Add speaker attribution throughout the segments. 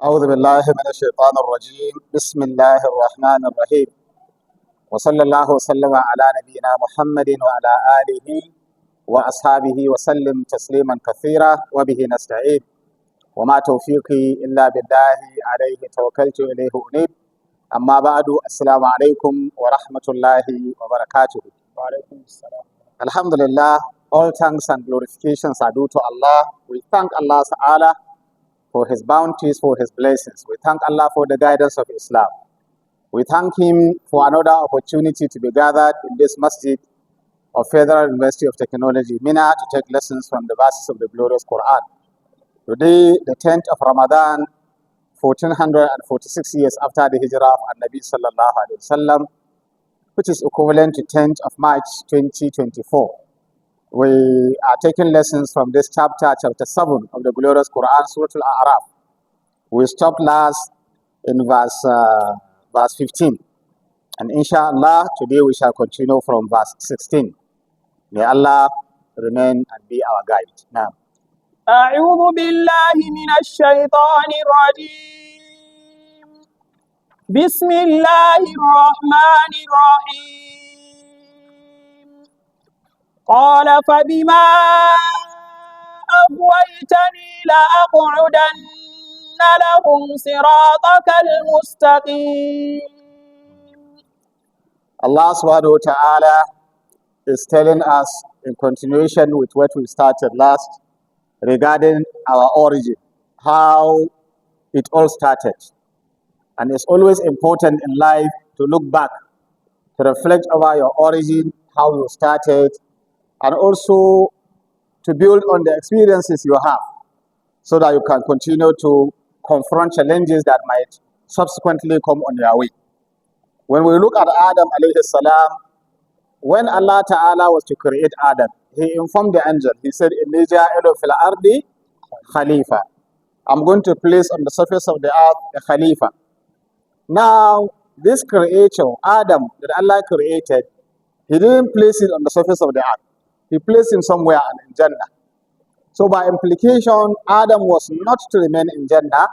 Speaker 1: أعوذ بالله من الشيطان الرجيم بسم الله الرحمن الرحيم وصلى الله وسلم على نبينا محمد وعلى آله وأصحابه وسلم تسليما كثيرا وبه نستعين وما توفيقي إلا بالله عليه توكلت إليه أنيب أما بعد السلام عليكم ورحمة الله وبركاته. وعليكم السلام. Alhamdulillah, all thanks and glorifications are due to Allah. We thank Allah Ta'ala for His bounties, for His blessings. We thank Allah for the guidance of Islam. We thank Him for another opportunity to be gathered in this masjid of Federal University of Technology, Mina, to take lessons from the verses of the glorious Quran. Today, the 10th of Ramadan, 1446 years after the hijrah of Nabi Sallallahu Alaihi Wasallam, which is equivalent to 10th of March 2024. We are taking lessons from this chapter 7 of the glorious Quran, Surah Al-A'raf. We stopped last in verse 15. And inshallah, today we shall continue from verse 16. May Allah remain and be our guide. Now.
Speaker 2: أعوذ بالله من الشيطان الرجيم بسم الله الرحمن الرحيم قال فبما أغويتني لأقعدن لهم صراطك المستقيم.
Speaker 1: Allah subhanahu wa ta'ala is telling us in continuation with what we started last regarding our origin, how it all started. And it's always important in life to look back, to reflect over your origin, how you started, and also to build on the experiences you have so that you can continue to confront challenges that might subsequently come on your way. When we look at Adam alayhi salam, when Allah Ta'ala was to create Adam, He informed the angel. He said, "Inni ja'ilu fil ardi khalifa." I'm going to place on the surface of the earth a khalifa. Now, this creature, Adam, that Allah created, He didn't place it on the surface of the earth. He placed him somewhere in Jannah. So by implication, Adam was not to remain in Jannah.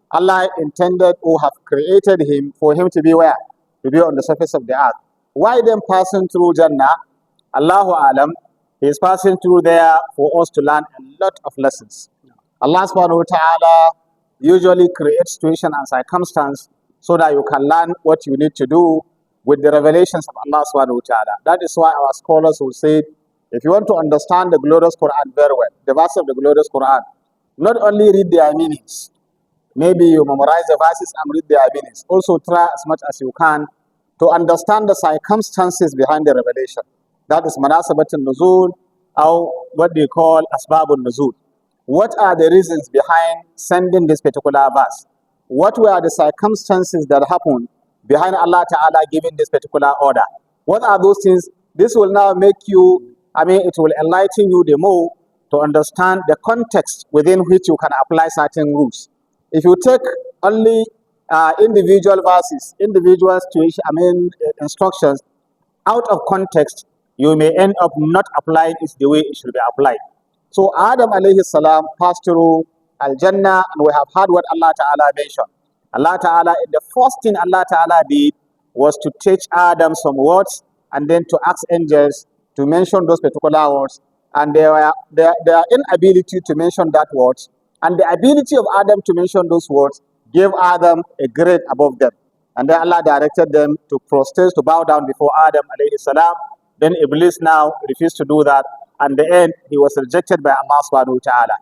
Speaker 1: Allah intended or have created him for him to be where? To be on the surface of the earth. Why then passing through Jannah? Allahu Alam, He is passing through there for us to learn a lot of lessons. Allah subhanahu wa ta'ala usually creates situation and circumstance so that you can learn what you need to do with the revelations of Allah subhanahu wa ta'ala. That is why our scholars will say, if you want to understand the glorious Quran very well, the verse of the glorious Quran, not only read their meanings, maybe you memorize the verses and read their meanings. Also try as much as you can to understand the circumstances behind the revelation. That is manasabatun nuzul, or what they call asbabun nuzul. What are the reasons behind sending this particular verse? What were the circumstances that happened behind Allah Ta'ala giving this particular order? What are those things? This will now make you, it will enlighten you the more to understand the context within which you can apply certain rules. If you take only individual verses, individual situation, instructions out of context, you may end up not applying it the way it should be applied. So Adam alayhi salam passed through Al-Jannah, and we have heard what Allah Ta'ala mentioned. Allah Ta'ala, the first thing Allah Ta'ala did was to teach Adam some words and then to ask angels to mention those particular words, and their inability to mention that words and the ability of Adam to mention those words gave Adam a grade above them. And then Allah directed them to prostrate, to bow down before Adam alayhi salam. Then Iblis now refused to do that, and in the end he was rejected by Allah subhanahu wa ta'ala.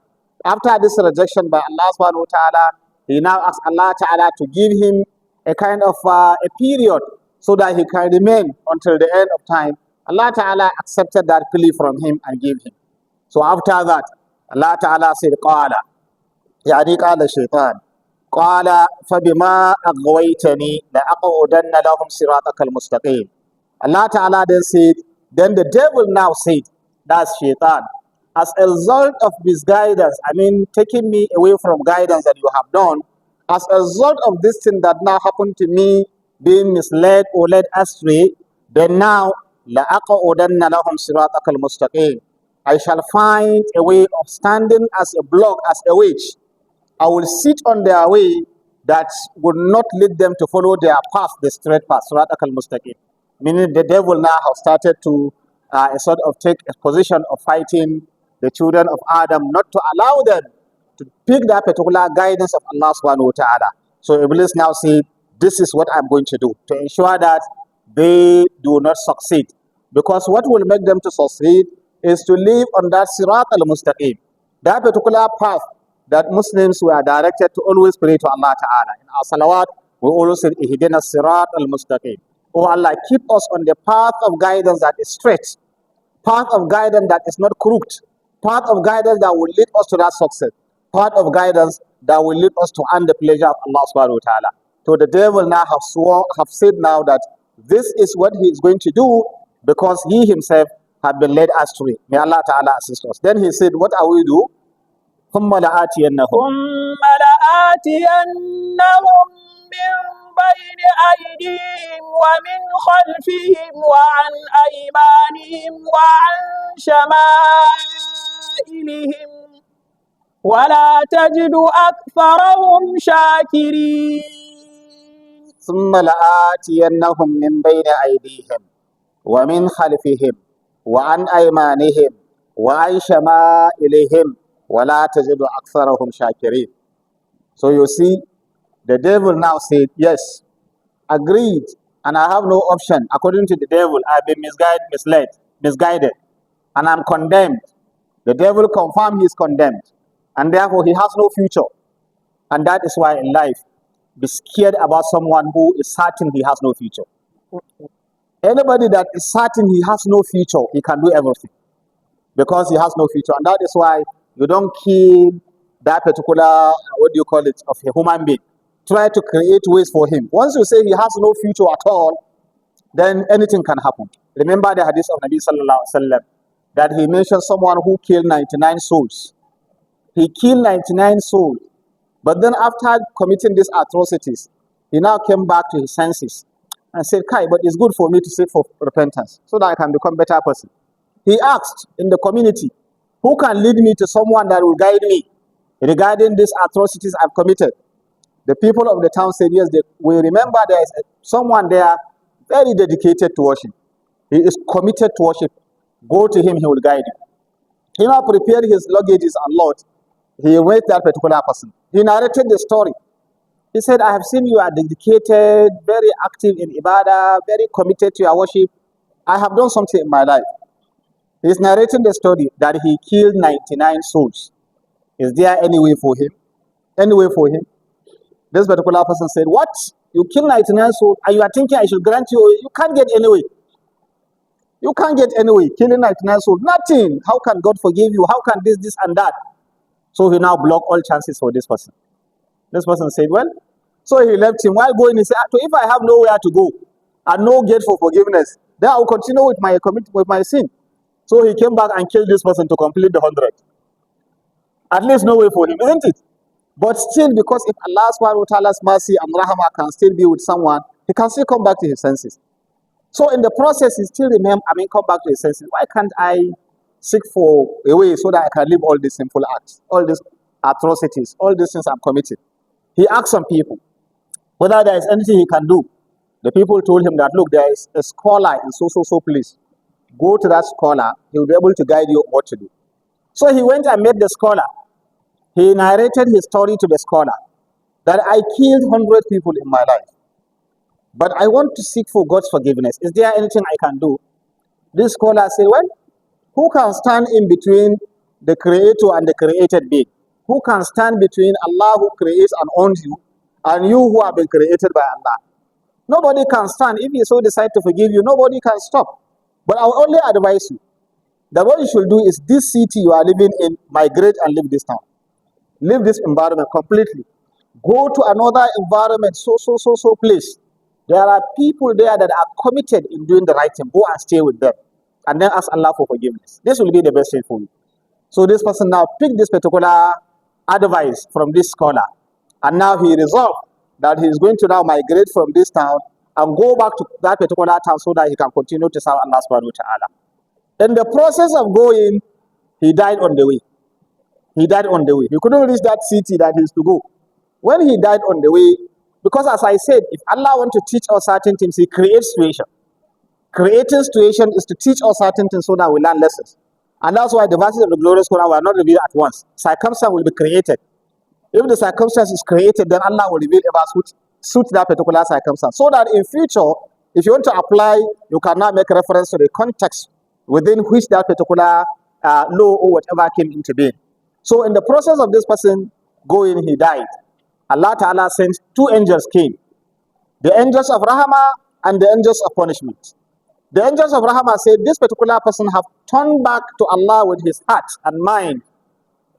Speaker 1: After this rejection by Allah subhanahu wa ta'ala, he now asked Allah Ta'ala to give him a kind of a period so that he can remain until the end of time. Allah Ta'ala accepted that plea from him and gave him. So after that, Allah Ta'ala said, Qala, يعني قال الشيطان قال فبما أغويتني لأقعدن لهم صراطك المستقيم. Allah Ta'ala then said, then the devil now said, that's Shaitan, as a result of misguidance, taking me away from guidance that you have done, as a result of this thing that now happened to me, being misled or led astray, then now لَأَقْعُدَنَّ لَهُمْ صِرَاطَكَ الْمُسْتَقِيمِ, I shall find a way of standing as a block, as a wedge. I will sit on their way that would not lead them to follow their path, the straight path, Surat al-Mustaqim. Meaning the devil now has started to sort of take a position of fighting the children of Adam, not to allow them to pick that particular guidance of Allah subhanahu wa ta'ala. So Iblis now said, this is what I'm going to do to ensure that they do not succeed. Because what will make them to succeed is to live on that Sirat al-Mustaqim, that particular path that Muslims were directed to always pray to Allah Ta'ala. In our salawat, we always say, Ihdina Sirat al-Mustaqim. Oh Allah, keep us on the path of guidance that is straight, path of guidance that is not crooked, path of guidance that will lead us to that success, path of guidance that will lead us to earn the pleasure of Allah subhanahu wa ta'ala. So the devil now have said now that this is what he is going to do because he himself had been led astray. May Allah Ta'ala assist us. Then he said, what are we do? ثم لآتينهم
Speaker 2: من بين أيديهم ومن خلفهم وعن أيمانهم وعن شمائلهم ولا تجد أكثرهم شاكرين.
Speaker 1: ثم لآتينهم من بين أيديهم ومن خلفهم وعن أيمانهم وعن شمائلهم ولا تجد أكثرهم شاكرين. So you see, the devil now said, yes, agreed, and I have no option. According to the devil, I've been misguided, and I'm condemned. The devil confirmed he is condemned, and therefore he has no future. And that is why in life, be scared about someone who is certain he has no future. Anybody that is certain he has no future, he can do everything because he has no future. And that is why you don't kill that particular, what do you call it, of a human being. Try to create ways for him. Once you say he has no future at all, then anything can happen. Remember the hadith of Nabi Sallallahu Alaihi Wasallam that he mentioned someone who killed 99 souls. He killed 99 souls. But then after committing these atrocities, he now came back to his senses and said, Kai, but it's good for me to seek for repentance so that I can become a better person. He asked in the community, who can lead me to someone that will guide me regarding these atrocities I've committed? The people of the town said, yes, we remember there is someone there very dedicated to worship. He is committed to worship. Go to him, he will guide you. He now prepared his luggages and lot. He went that particular person. He narrated the story. He said, I have seen you are dedicated, very active in ibadah, very committed to your worship. I have done something in my life. He's narrating the story that he killed 99 souls. Is there any way for him? Any way for him? This particular person said, what? You killed 99 souls and you are thinking I should grant you? You can't get any way. You can't get any way. Killing 99 souls, nothing. How can God forgive you? How can this and that? So he now blocked all chances for this person. This person said, well, so he left him. While going, he said, if I have nowhere to go and no gate for forgiveness, then I will continue with my sin. So he came back and killed this person to complete the 100. At least no way for him, isn't it? But still, because if Allah subhanahu wa ta'ala's mercy and rahmah can still be with someone, he can still come back to his senses. So in the process, he still come back to his senses. Why can't I seek for a way so that I can leave all these sinful acts, all these atrocities, all these things I'm committed? He asked some people whether there is anything he can do. The people told him that, look, there is a scholar in so place. Go to that scholar, he will be able to guide you what to do. So he went and met the scholar. He narrated his story to the scholar that I killed 100 people in my life, but I want to seek for God's forgiveness. Is there anything I can do? This scholar said, well, who can stand in between the creator and the created being? Who can stand between Allah who creates and owns you and you who have been created by Allah? Nobody can stand. If he so decide to forgive you, nobody can stop. But I will only advise you that what you should do is this city you are living in, migrate and leave this town. Leave this environment completely. Go to another environment, so place. There are people there that are committed in doing the right thing. Go and stay with them. And then ask Allah for forgiveness. This will be the best thing for you. So this person now picked this particular advice from this scholar. And now he resolved that he is going to now migrate from this town and go back to that particular town so that he can continue to serve Allah subhanahu wa ta'ala. In the process of going, he died on the way. He died on the way. He couldn't reach that city that he used to go. When he died on the way, because as I said, if Allah wants to teach us certain things, He creates situation. Creating situation is to teach us certain things so that we learn lessons. And that's why the verses of the glorious Quran were not revealed at once. Circumstance will be created. If the circumstance is created, then Allah will reveal a verse suit that particular circumstance. So that in future, if you want to apply, you can now make reference to the context within which that particular law or whatever came into being. So in the process of this person going, he died. Allah Ta'ala sent two angels came. The angels of Rahmah and the angels of punishment. The angels of Rahmah said, this particular person have turned back to Allah with his heart and mind,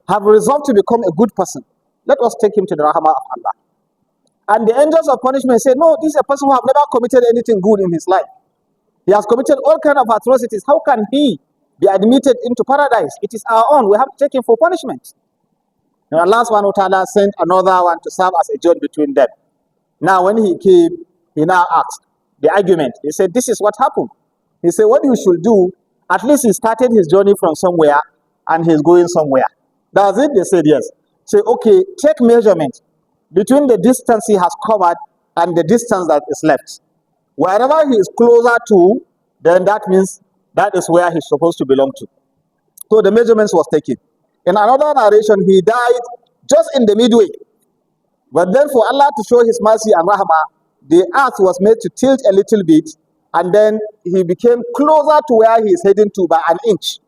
Speaker 1: have resolved to become a good person. Let us take him to the Rahmah of Allah. And the angels of punishment said, no, this is a person who have never committed anything good in his life. He has committed all kinds of atrocities. How can he be admitted into paradise? It is our own. We have to take him for punishment. And Allah subhanahu wa ta'ala sent another one to serve as a judge between them. Now when he came, he now asked the argument. He said, this is what happened. He said, what you should do, at least he started his journey from somewhere and he's going somewhere. That's it? They said yes. Say, okay, take measurement between the distance he has covered and the distance that is left. Wherever he is closer to, then that means that is where he's supposed to belong to. So the measurements was taken. In another narration, he died just in the midway. But then for Allah to show his mercy and rahmah, the earth was made to tilt a little bit, and then he became closer to where he is heading to by an inch.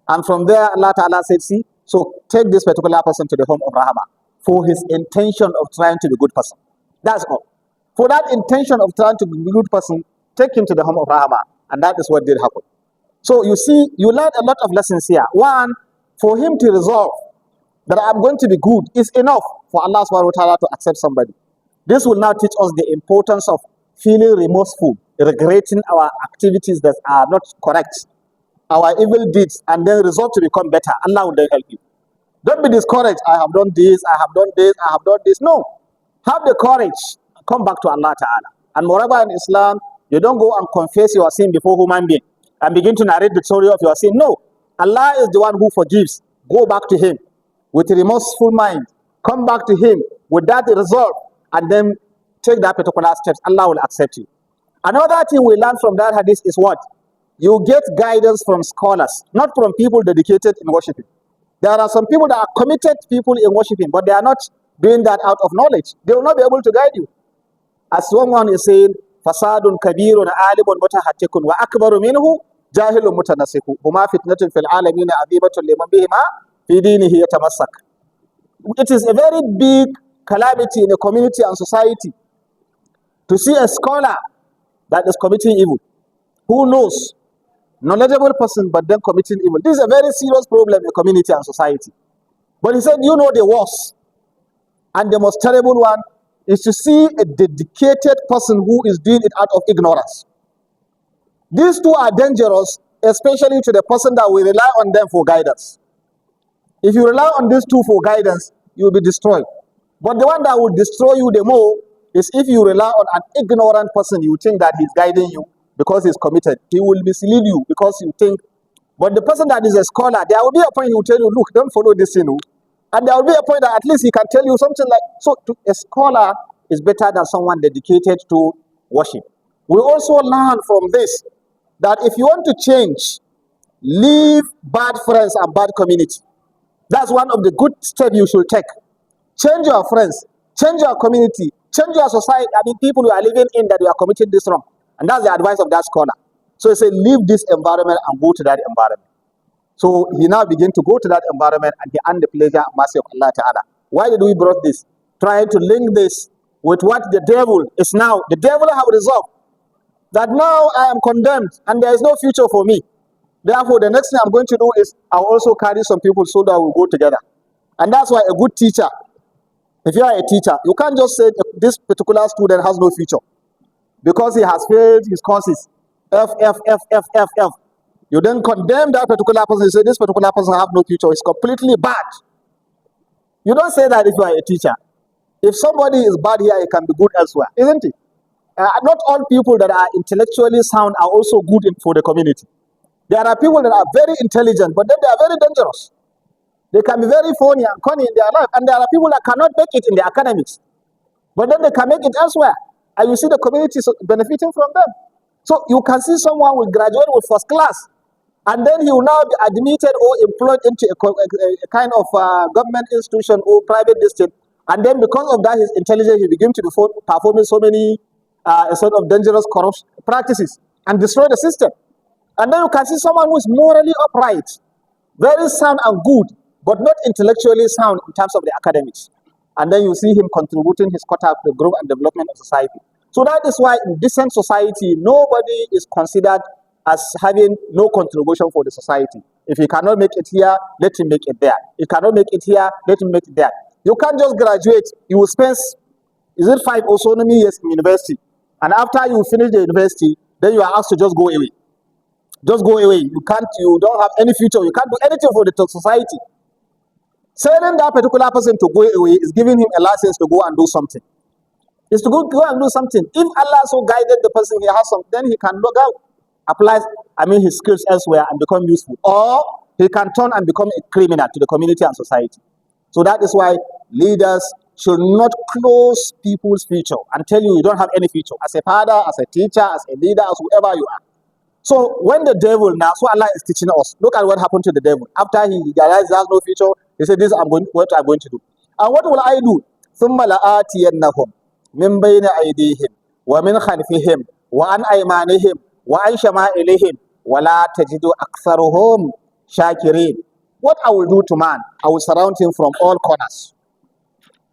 Speaker 1: And from there, Allah Ta'ala said, see, so take this particular person to the home of rahmah for his intention of trying to be a good person. That's all. For that intention of trying to be a good person, take him to the home of rahmah. And that is what did happen. So you see, you learn a lot of lessons here. One, for him to resolve that I'm going to be good is enough for Allah subhanahu wa ta'ala to accept somebody. This will now teach us the importance of feeling remorseful, regretting our activities that are not correct, our evil deeds, and then resolve to become better. Allah will then help you. Don't be discouraged. I have done this, I have done this, I have done this. No. Have the courage. Come back to Allah Ta'ala. And moreover in Islam, you don't go and confess your sin before human being and begin to narrate the story of your sin. No. Allah is the one who forgives. Go back to Him with a remorseful mind. Come back to Him with that resolve and then take that particular steps. Allah will accept you. Another thing we learn from that hadith is what? You get guidance from scholars, not from people dedicated in worshiping. There are some people that are committed people in worshiping, but they are not doing that out of knowledge. They will not be able to guide you. As someone is saying, fasadun kabirun alimun mutahattikun wa akbaru minhu jahilun mutanasihu huma fitnatun fil alamin azimatun liman bihima fi dinihi yatamassak. It is a very big calamity in a community and society to see a scholar that is committing evil, who knows, knowledgeable person, but then committing evil. This is a very serious problem in community and society. But he said, you know the worst and the most terrible one is to see a dedicated person who is doing it out of ignorance. These two are dangerous, especially to the person that will rely on them for guidance. If you rely on these two for guidance, you will be destroyed. But the one that will destroy you the more is if you rely on an ignorant person, you think that he's guiding you because he's committed. He will mislead you because you think. But the person that is a scholar, there will be a point he will tell you, look, don't follow this, And there will be a point that at least he can tell you something like, so a scholar is better than someone dedicated to worship. We also learn from this that if you want to change, leave bad friends and bad community. That's one of the good steps you should take. Change your friends, change your community, change your society. I mean, people you are living in that you are committing this wrong. And that's the advice of that scholar. So he said, leave this environment and go to that environment. So he now began to go to that environment and he earned the pleasure and mercy of Allah Ta'ala. Why did we brought this? Trying to link this with what the devil is now. The devil have resolved that now I am condemned and there is no future for me. Therefore, the next thing I'm going to do is I'll also carry some people so that we'll go together. And that's why a good teacher, if you are a teacher, you can't just say this particular student has no future because he has failed his courses. F. You then condemn that particular person. You say this particular person have no future. It's completely bad. You don't say that if you are a teacher. If somebody is bad here, he can be good elsewhere, isn't it? Not all people that are intellectually sound are also good for the community. There are people that are very intelligent, but then they are very dangerous. They can be very funny and cunning in their life, and there are people that cannot make it in the academics, but then they can make it elsewhere, and you see the community benefiting from them. So you can see someone will graduate with first class, and then he will now be admitted or employed into a kind of government institution or private district, and then because of that, his intelligence, he begins to be performing so many sort of dangerous corrupt practices and destroy the system. And then you can see someone who is morally upright, very sound and good, but not intellectually sound in terms of the academics. And then you see him contributing his quota to the growth and development of society. So that is why in decent society, nobody is considered as having no contribution for the society. If he cannot make it here, let him make it there. He cannot make it here, let him make it there. You can't just graduate. You will spend, is it 5 or so many years in university? And after you finish the university, then you are asked to just go away. Just go away. You don't have any future. You can't do anything for the society. Telling that particular person to go away is giving him a license to go and do something. Is to go and do something. If Allah so guided the person, he has something, then he can go apply, his skills elsewhere and become useful. Or he can turn and become a criminal to the community and society. So that is why leaders should not close people's future and tell you don't have any future. As a father, as a teacher, as a leader, as whoever you are. So when the devil now, so Allah is teaching us, look at what happened to the devil. After he realized he has no future, he said, this is what I'm going to do. And what will I do? ثُمَّ لَآتِيَنَّهُمْ مِنْ بَيْنِ أَيْدِيهِمْ وَمِنْ خَلْفِهِمْ وَعَنْ أَيْمَانِهِمْ وَعَنْ شَمَائِلِهِمْ وَلَا تَجِدُ أَكْثَرُهُمْ شَاكِرِينَ. What I will do to man, I will surround him from all corners.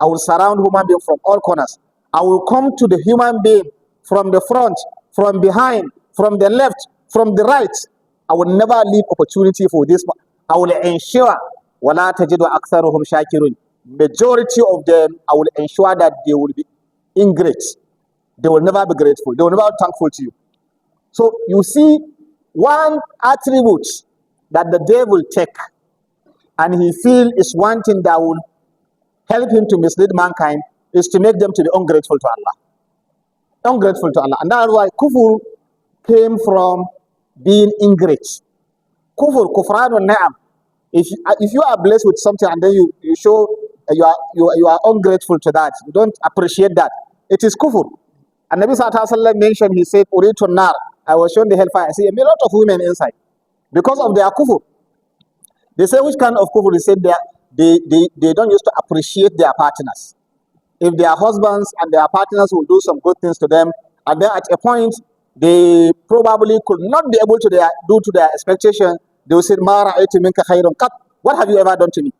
Speaker 1: I will surround human being from all corners. I will come to the human being from the front, from behind, from the left, from the right. I will never leave opportunity for this. I will ensure وَلَا تَجِدُ أَكْثَرُهُمْ شَاكِرُونَ. Majority of them, I will ensure that they will be ingrate. They will never be grateful. They will never be thankful to you. So you see, one attribute that the devil take and he feel is one thing that will help him to mislead mankind is to make them to be ungrateful to Allah. Ungrateful to Allah. And that's why kufur came from being ingrate. Kufran al-na'am. If you are blessed with something and then you show you are ungrateful to that, you don't appreciate that, it is kufur. And Nabi Sallallahu Alaihi Wasallam mentioned, he said, Uritu nar, I was shown the hellfire. I see a lot of women inside because of their kufur. They say, which kind of kufur? They said they don't used to appreciate their partners. If their husbands and their partners will do some good things to them, and then at a point they probably could not be able to do to their expectation, they will say, Ma ra'aytu minka khayrun qat. What have you ever done to me?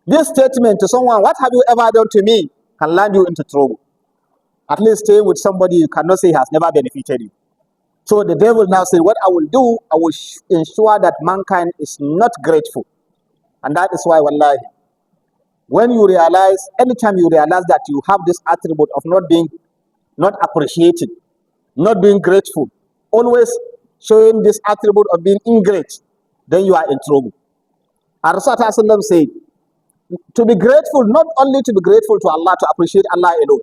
Speaker 1: This statement to someone, what have you ever done to me, can land you into trouble. At least stay with somebody you cannot say has never benefited you. So the devil now said, what I will do, I will ensure that mankind is not grateful. And that is why, wallahi, when you realize, anytime you realize that you have this attribute of not appreciating, not being grateful, always showing this attribute of being ingrate, then you are in trouble. And Rasulullah said, to be grateful, not only to be grateful to Allah, to appreciate Allah alone.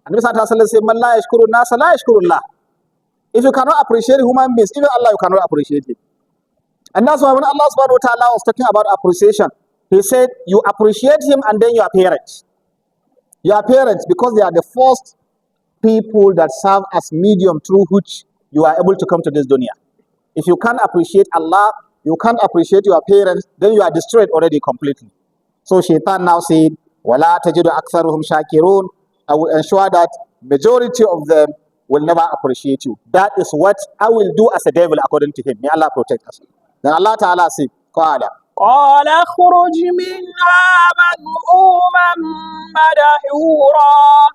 Speaker 1: And Rasulullah said, Man la yashkuru nasa la yashkurullah. If you cannot appreciate human beings, even Allah, you cannot appreciate him. And that's why when Allah subhanahu wa ta'ala was talking about appreciation, he said, you appreciate him and then your parents. Your parents, because they are the first people that serve as medium through which you are able to come to this dunya. If you can't appreciate Allah, you can't appreciate your parents, then you are destroyed already completely. So Shaitan now said, وَلَا تَجِدُ أَكْثَرُهُمْ شَاكِرُونَ. I will ensure that majority of them will never appreciate you. That is what I will do as a devil according to him. May Allah protect us. Then Allah Ta'ala said, قَالَ
Speaker 2: اخْرُجْ مِنْهَا مَذْءُومًا مَدْحُورًا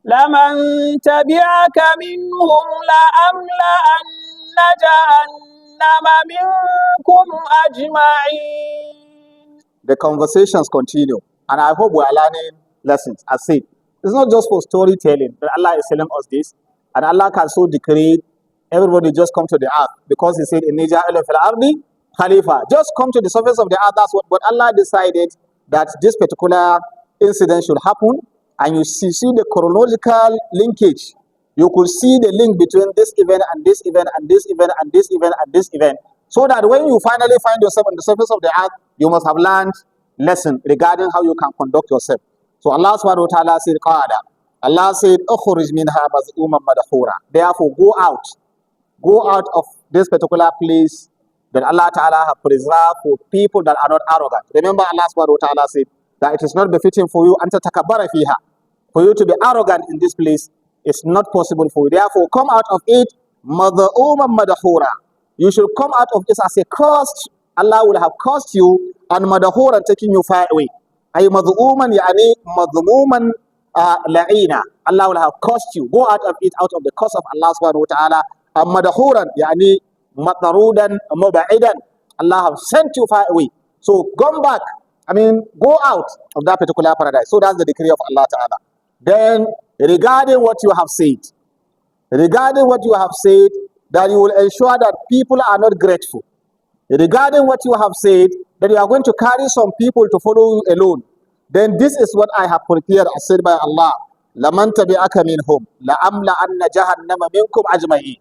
Speaker 2: لَمَنْ تَبِعَكَ مِنْهُمْ لَأَمْلَأَنَّ جَهَنَّمَ مِنْكُمْ أَجْمَعِينَ.
Speaker 1: The conversations continue, and I hope we are learning lessons. As said, it's not just for storytelling, but Allah is telling us this, and Allah can so decree everybody just come to the earth, because he said, "Inni ja'ilun fil ardi khalifa." Just come to the surface of the earth. That's what. But Allah decided that this particular incident should happen, and you see the chronological linkage. You could see the link between this event and this event and this event and this event and this event, so that when you finally find yourself on the surface of the earth, you must have learned lesson regarding how you can conduct yourself. So Allah subhanahu wa ta'ala said, Qada. Allah said, Ukhrij minha maz'uman madhura. Therefore, go out of this particular place that Allah Ta'ala have preserved for people that are not arrogant. Remember, Allah subhanahu wa ta'ala said that it is not befitting for you for you to be arrogant in this place. It's not possible for you. Therefore, come out of it, madh'uman madhura. You should come out of this as a cost. Allah will have cost you, and madhura taking you far away. Ay madh'uman yani madhmuman la'ina. Allah will have cost you. Go out of it, out of the cost of Allah subhanahu wa ta'ala. And madhuran yani matarudan muba'idan. Allah have sent you far away. So come back. Go out of that particular paradise. So that's the decree of Allah ta'ala. Then regarding what you have said, that you will ensure that people are not grateful. Regarding what you have said, that you are going to carry some people to follow you alone. Then this is what I have prepared, as said by Allah. لَمَنْ تَبِعَكَ مِنْهُمْ لَأَمْلَأَنَّ جَهَنَّمَ مِنْكُمْ أَجْمَعِينَ.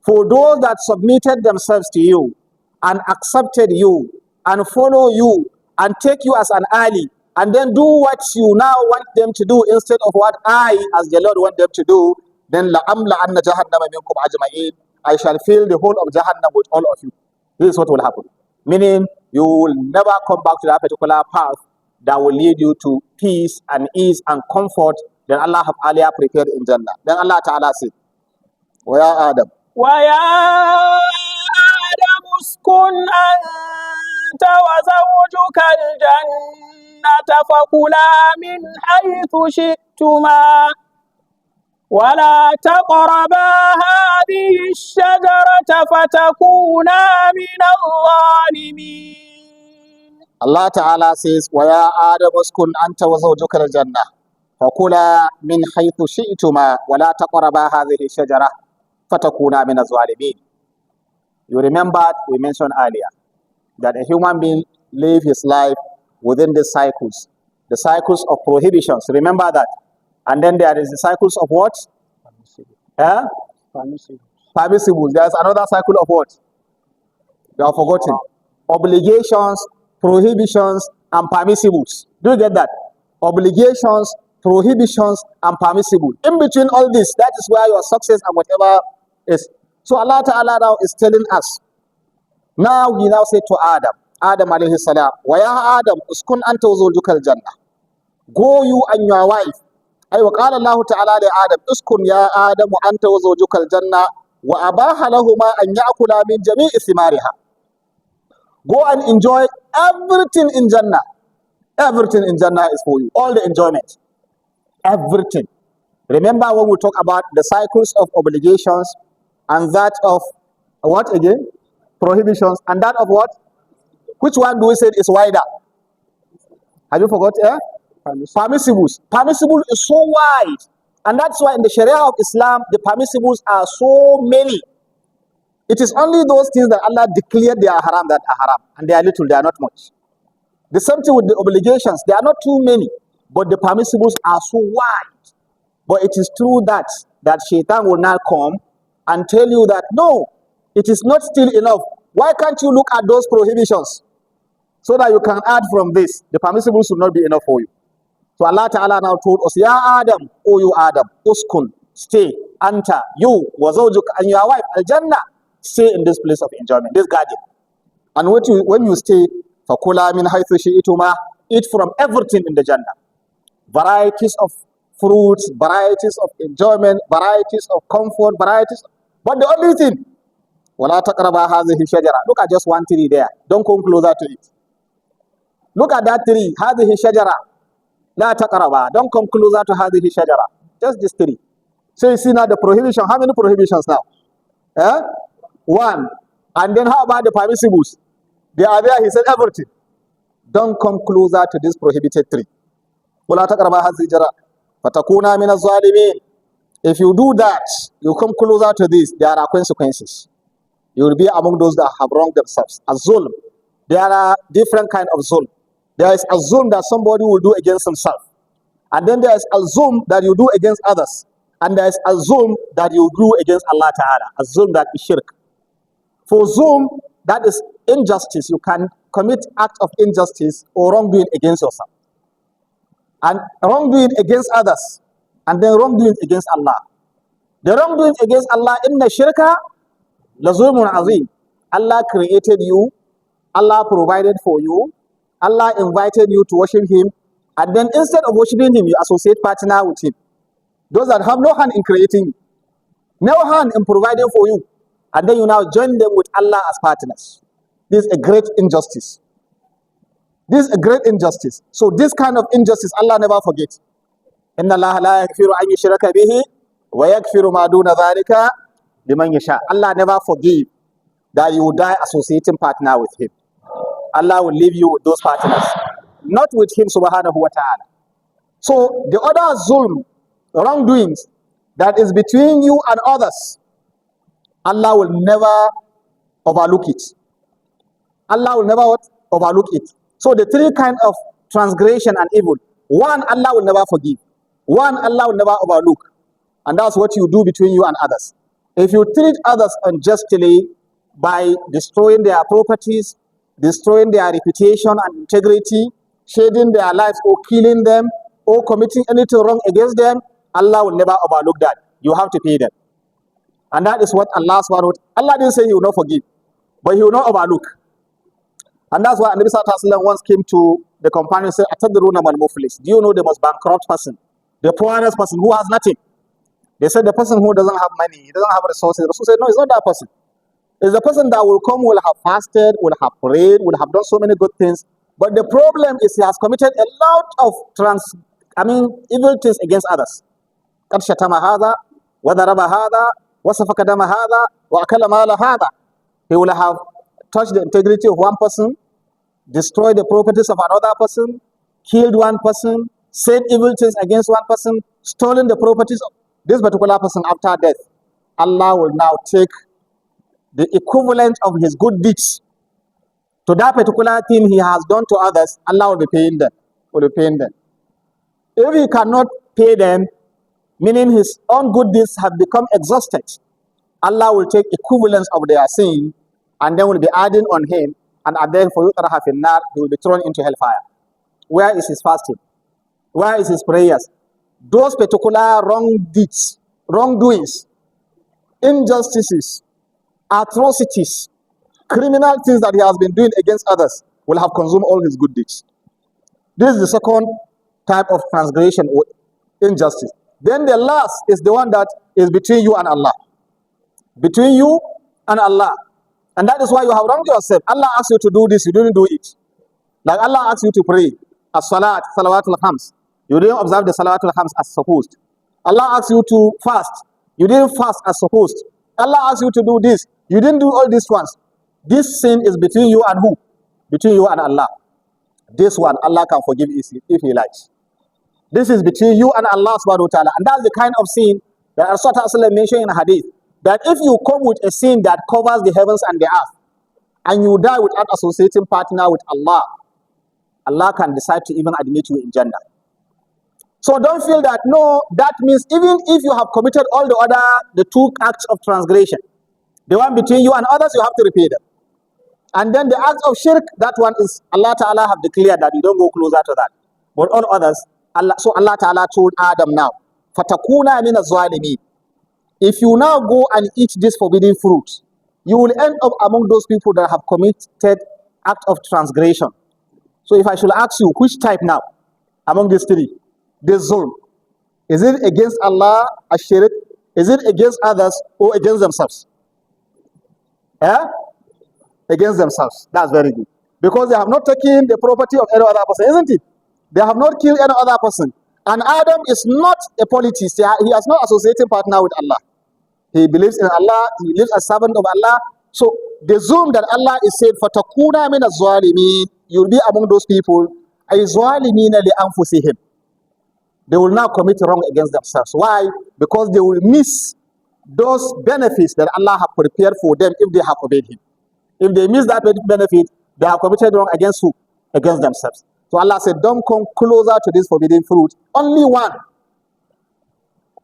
Speaker 1: For those that submitted themselves to you and accepted you and follow you and take you as an ally and then do what you now want them to do instead of what I, as the Lord, want them to do, then لَأَمْلَأَنَّ جَهَنَّمَ مِنْكُمْ أَجْمَعِينَ. I shall fill the whole of Jahannam with all of you. This is what will happen. Meaning, you will never come back to that particular path that will lead you to peace and ease and comfort that Allah have earlier prepared in Jannah. Then Allah Ta'ala said, وَيَا آدَمُ
Speaker 2: آدم اسكن أنت وزوجك الجنة فكلا من حيث شئتما ولا تقربا هذه الشجرة فتكونا من الظالمين.
Speaker 1: Allah Ta'ala says, وَيَا آدَمُ اسْكُنْ أَنْتَ وَزَوْجُكَ الْجَنَّةَ فَكُلَا مِنْ حَيْثُ شِئْتُمَا وَلَا تَقْرَبَا هَذِهِ الشَّجَرَةَ فَتَكُونَا مِنَ الظَّالِمِينَ. You remembered, we mentioned earlier, that a human being lives his life within the cycles of prohibitions. Remember that. And then there is the cycles of what? Permissibles. There's another cycle of what? You have forgotten. Obligations, prohibitions, and permissibles. Do you get that? Obligations, prohibitions, and permissible. In between all this, that is where your success and whatever is. So Allah Ta'ala now is telling us. Now we now say to Adam alayhi salam, wa ya Adam, uskun anta wa zawjukal jannah. Go you and your wife. Ay wa qala Allah Ta'ala li Adam, uskun ya Adam anta wa zawjukal jannah wa abaha lahuma an ya'kula min jami'i thimariha. Go and enjoy everything in Jannah. Everything in Jannah is for you. All the enjoyment. Everything. Remember when we talk about the cycles of obligations and that of what again? Prohibitions. And that of what? Which one do we say is wider? Have you forgot? Permissibles. Permissible is so wide. And that's why in the Sharia of Islam, the permissibles are so many. It is only those things that Allah declared they are haram that are haram. And they are little, they are not much. The same thing with the obligations. They are not too many. But the permissibles are so wide. But it is true that shaitan will not come and tell you that, no, it is not still enough. Why can't you look at those prohibitions? So that you can add from this. The permissibles will not be enough for you. So Allah Ta'ala now told us, Ya Adam, O you Adam, uskun, stay, anta, you, wazawjuk, and your wife, al-jannah. Stay in this place of enjoyment, this garden. And when you stay, فَكُلَا مِنْ حَيْثُ شِئْتُمَا, eat from everything in the Jannah. Varieties of fruits, varieties of enjoyment, varieties of comfort, varieties. But the only thing, وَلَا تَقْرَبَا هَذِهِ الشَّجَرَةِ. Look at just one tree there. Don't come closer to it. Look at that tree, هَذِهِ الشَّجَرَةِ. لَا تَقْرَبَا. Don't come closer to هَذِهِ الشَّجَرَةِ. Just this tree. So you see now the prohibition. How many prohibitions now? One. And then how about the permissibles? They are there, he said everything. Don't come closer to this prohibited tree. If you do that, you come closer to this, there are consequences. You will be among those that have wronged themselves. A zulm. There are different kinds of zulm. There is a zulm that somebody will do against himself. And then there is a zulm that you do against others. And there is a zulm that you do against Allah Ta'ala. A zulm that is shirk. For zulm, that is injustice. You can commit act of injustice or wrongdoing against yourself. And wrongdoing against others. And then wrongdoing against Allah. The wrongdoing against Allah, inna shirka la zulmun azim. Allah created you. Allah provided for you. Allah invited you to worship Him. And then instead of worshiping Him, you associate partner with Him. Those that have no hand in creating you, no hand in providing for you. And then you now join them with Allah as partners. This is a great injustice. This is a great injustice. So this kind of injustice, Allah never forgets. Inna Allah la yaghfiru an yushraka bihi wa yaghfiru ma duna dhalika liman yasha. Allah never forgive that you will die associating partner with Him. Allah will leave you with those partners, not with Him subhanahu wa ta'ala. So the other zulm, wrongdoings, that is between you and others, Allah will never overlook it. Allah will never overlook it. So the three kinds of transgression and evil, one, Allah will never forgive. One, Allah will never overlook. And that's what you do between you and others. If you treat others unjustly by destroying their properties, destroying their reputation and integrity, shading their lives or killing them or committing anything wrong against them, Allah will never overlook that. You have to pay them. And that is what Allah subhanahu wa ta'ala, Allah didn't say He will not forgive, but He will not overlook. And that's why Nabi sallallahu alaihi wasallam once came to the companion and said, Atadruna mal muflis. Do you know the most bankrupt person? The poorest person who has nothing. They said the person who doesn't have money, he doesn't have resources. Rasul said, no, it's not that person. It's the person that will come, will have fasted, will have prayed, will have done so many good things. But the problem is he has committed a lot of evil things against others. قد شتم هذا وضرب هذا وسفك دم هذا وأكل مال هذا. He will have touched the integrity of one person, destroyed the properties of another person, killed one person, said evil things against one person, stolen the properties of this particular person after death. Allah will now take the equivalent of his good deeds to that particular thing he has done to others. Allah will be paying them. If he cannot pay them, meaning his own good deeds have become exhausted, Allah will take equivalence of their sin and then will be adding on him, and then for yutraha fin nar, he will be thrown into hellfire. Where is his fasting? Where is his prayers? Those particular wrong deeds, wrongdoings, injustices, atrocities, criminal things that he has been doing against others will have consumed all his good deeds. This is the second type of transgression or injustice. Then the last is the one that is between you and Allah. Between you and Allah. And that is why you have wronged yourself. Allah asks you to do this, you didn't do it. Like Allah asks you to pray, as-salat, salawatul khams. You didn't observe the salawatul khams as supposed. Allah asks you to fast. You didn't fast as supposed. Allah asks you to do this. You didn't do all these ones. This sin is between you and who? Between you and Allah. This one, Allah can forgive easily if He likes. This is between you and Allah subhanahu wa ta'ala. And that's the kind of sin that Rasulullah mentioned in a hadith. That if you come with a sin that covers the heavens and the earth, and you die without associating partner with Allah, Allah can decide to even admit you in Jannah. So don't feel that, no, that means even if you have committed all the two acts of transgression, the one between you and others, you have to repay them. And then the act of shirk, that one is Allah Ta'ala have declared that you don't go closer to that. But all others, Allah Ta'ala told Adam now, فَتَكُونَ مِنَ الظَّالِمِينَ. If you now go and eat this forbidden fruit, you will end up among those people that have committed act of transgression. So if I should ask you, which type now among these three? This zulm. Is it against Allah, ash-shirk? Is it against others or against themselves? Against themselves. That's very good. Because they have not taken the property of any other person, isn't it? They have not killed any other person. And Adam is not a politician. He has not associated partner with Allah. He believes in Allah. He lives as servant of Allah. So the zulm that Allah is saying, فَتَكُونَ مِنَ الظَّالِمِينَ, you'll be among those people. أَيْ ظَالِمِينَ لِأَنفُسِهِمْ. They will now commit wrong against themselves. Why? Because they will miss those benefits that Allah has prepared for them if they have obeyed Him. If they miss that benefit, they have committed wrong against who? Against themselves. So Allah said, don't come closer to this forbidden fruit. Only one.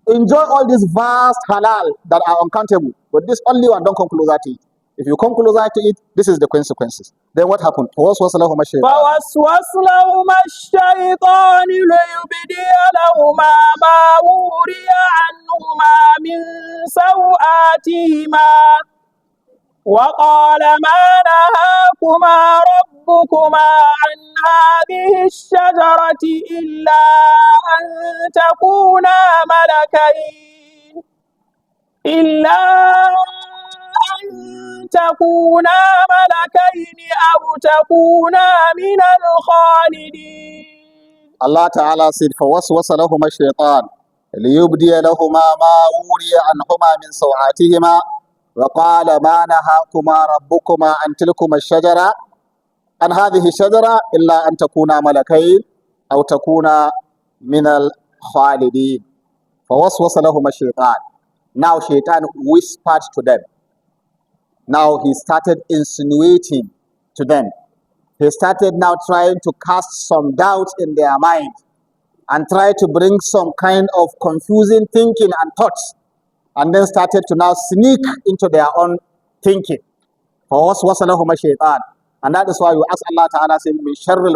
Speaker 1: Enjoy all these vast halal that are uncountable. But this only one, don't come closer to it. If you come closer to it, this is the consequences. Then what happened?
Speaker 2: فوسوس لهما الشيطان ليبدي لهما ما وري عنهما من سوآتهما وقال ما نهاكما ربكما عن هذه الشجرة إلا أن تكونا ملكين أو تكونا من الخالدين.
Speaker 1: Allah Ta'ala said, فَوَسْوَسَ لَهُمَا الشَّيْطَانُ لِيُبْدِيَ لَهُمَا مَا وُرِيَ عَنْهُمَا مِنْ سَوْآتِهِمَا وَقَالَ مَا نَهَاكُمَا رَبُّكُمَا عَنْ تِلْكُمَا الشَّجَرَةِ عن هذه الشجرة إلا أن تكونا ملكين أو تكونا من الخالدين. فوسوس لهما الشيطان. Now Shaitan whispered to them. Now he started insinuating to them. He started now trying to cast some doubt in their mind and try to bring some kind of confusing thinking and thoughts, and then started to now sneak into their own thinking. فوسوس لهما الشيطان. And that is why you ask Allah Ta'ala saying, من شر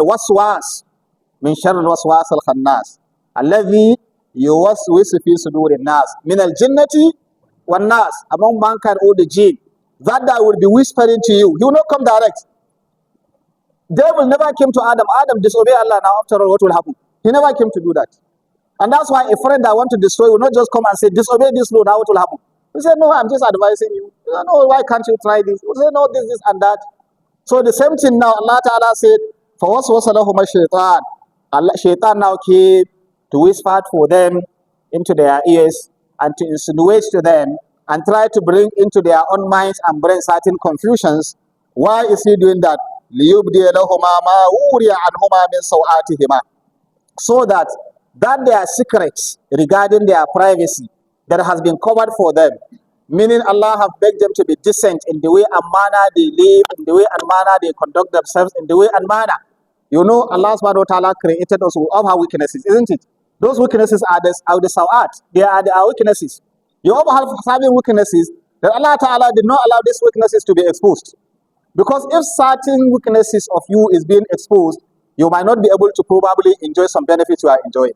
Speaker 1: الوسواس الخناس الذي يوسوس في صدور الناس من الجنة والناس, among mankind or the jinn, that will be whispering to you. He will not come direct. Devil never came to Adam. Adam disobey Allah. Now after all, what will happen? He never came to do that. And that's why a friend that want to destroy will not just come and say, disobey this law. Now what will happen? He said, no, I'm just advising you. No, why can't you try this? He said, no, this and that. So the same thing now, Allah Ta'ala said, فَوَسْوَسَ لَهُمَا الشَّيْطَانُ. Shaitan now came to whisper for them into their ears and to insinuate to them and try to bring into their own minds and brain certain confusions. Why is he doing that? لِيُبْدِيَ لَهُمَا مَا وُرِيَ عَنْهُمَا مِنْ سَوْآتِهِمَا. So that their secrets regarding their privacy that has been covered for them, meaning Allah have begged them to be decent in the way and manner they live, in the way and manner they conduct themselves, in the way and manner. You know, Allah subhanahu wa ta'ala created us with all our weaknesses, isn't it? Those weaknesses are the sawat. They are our weaknesses. You all have having weaknesses that Allah Ta'ala did not allow these weaknesses to be exposed. Because if certain weaknesses of you is being exposed, you might not be able to probably enjoy some benefits you are enjoying.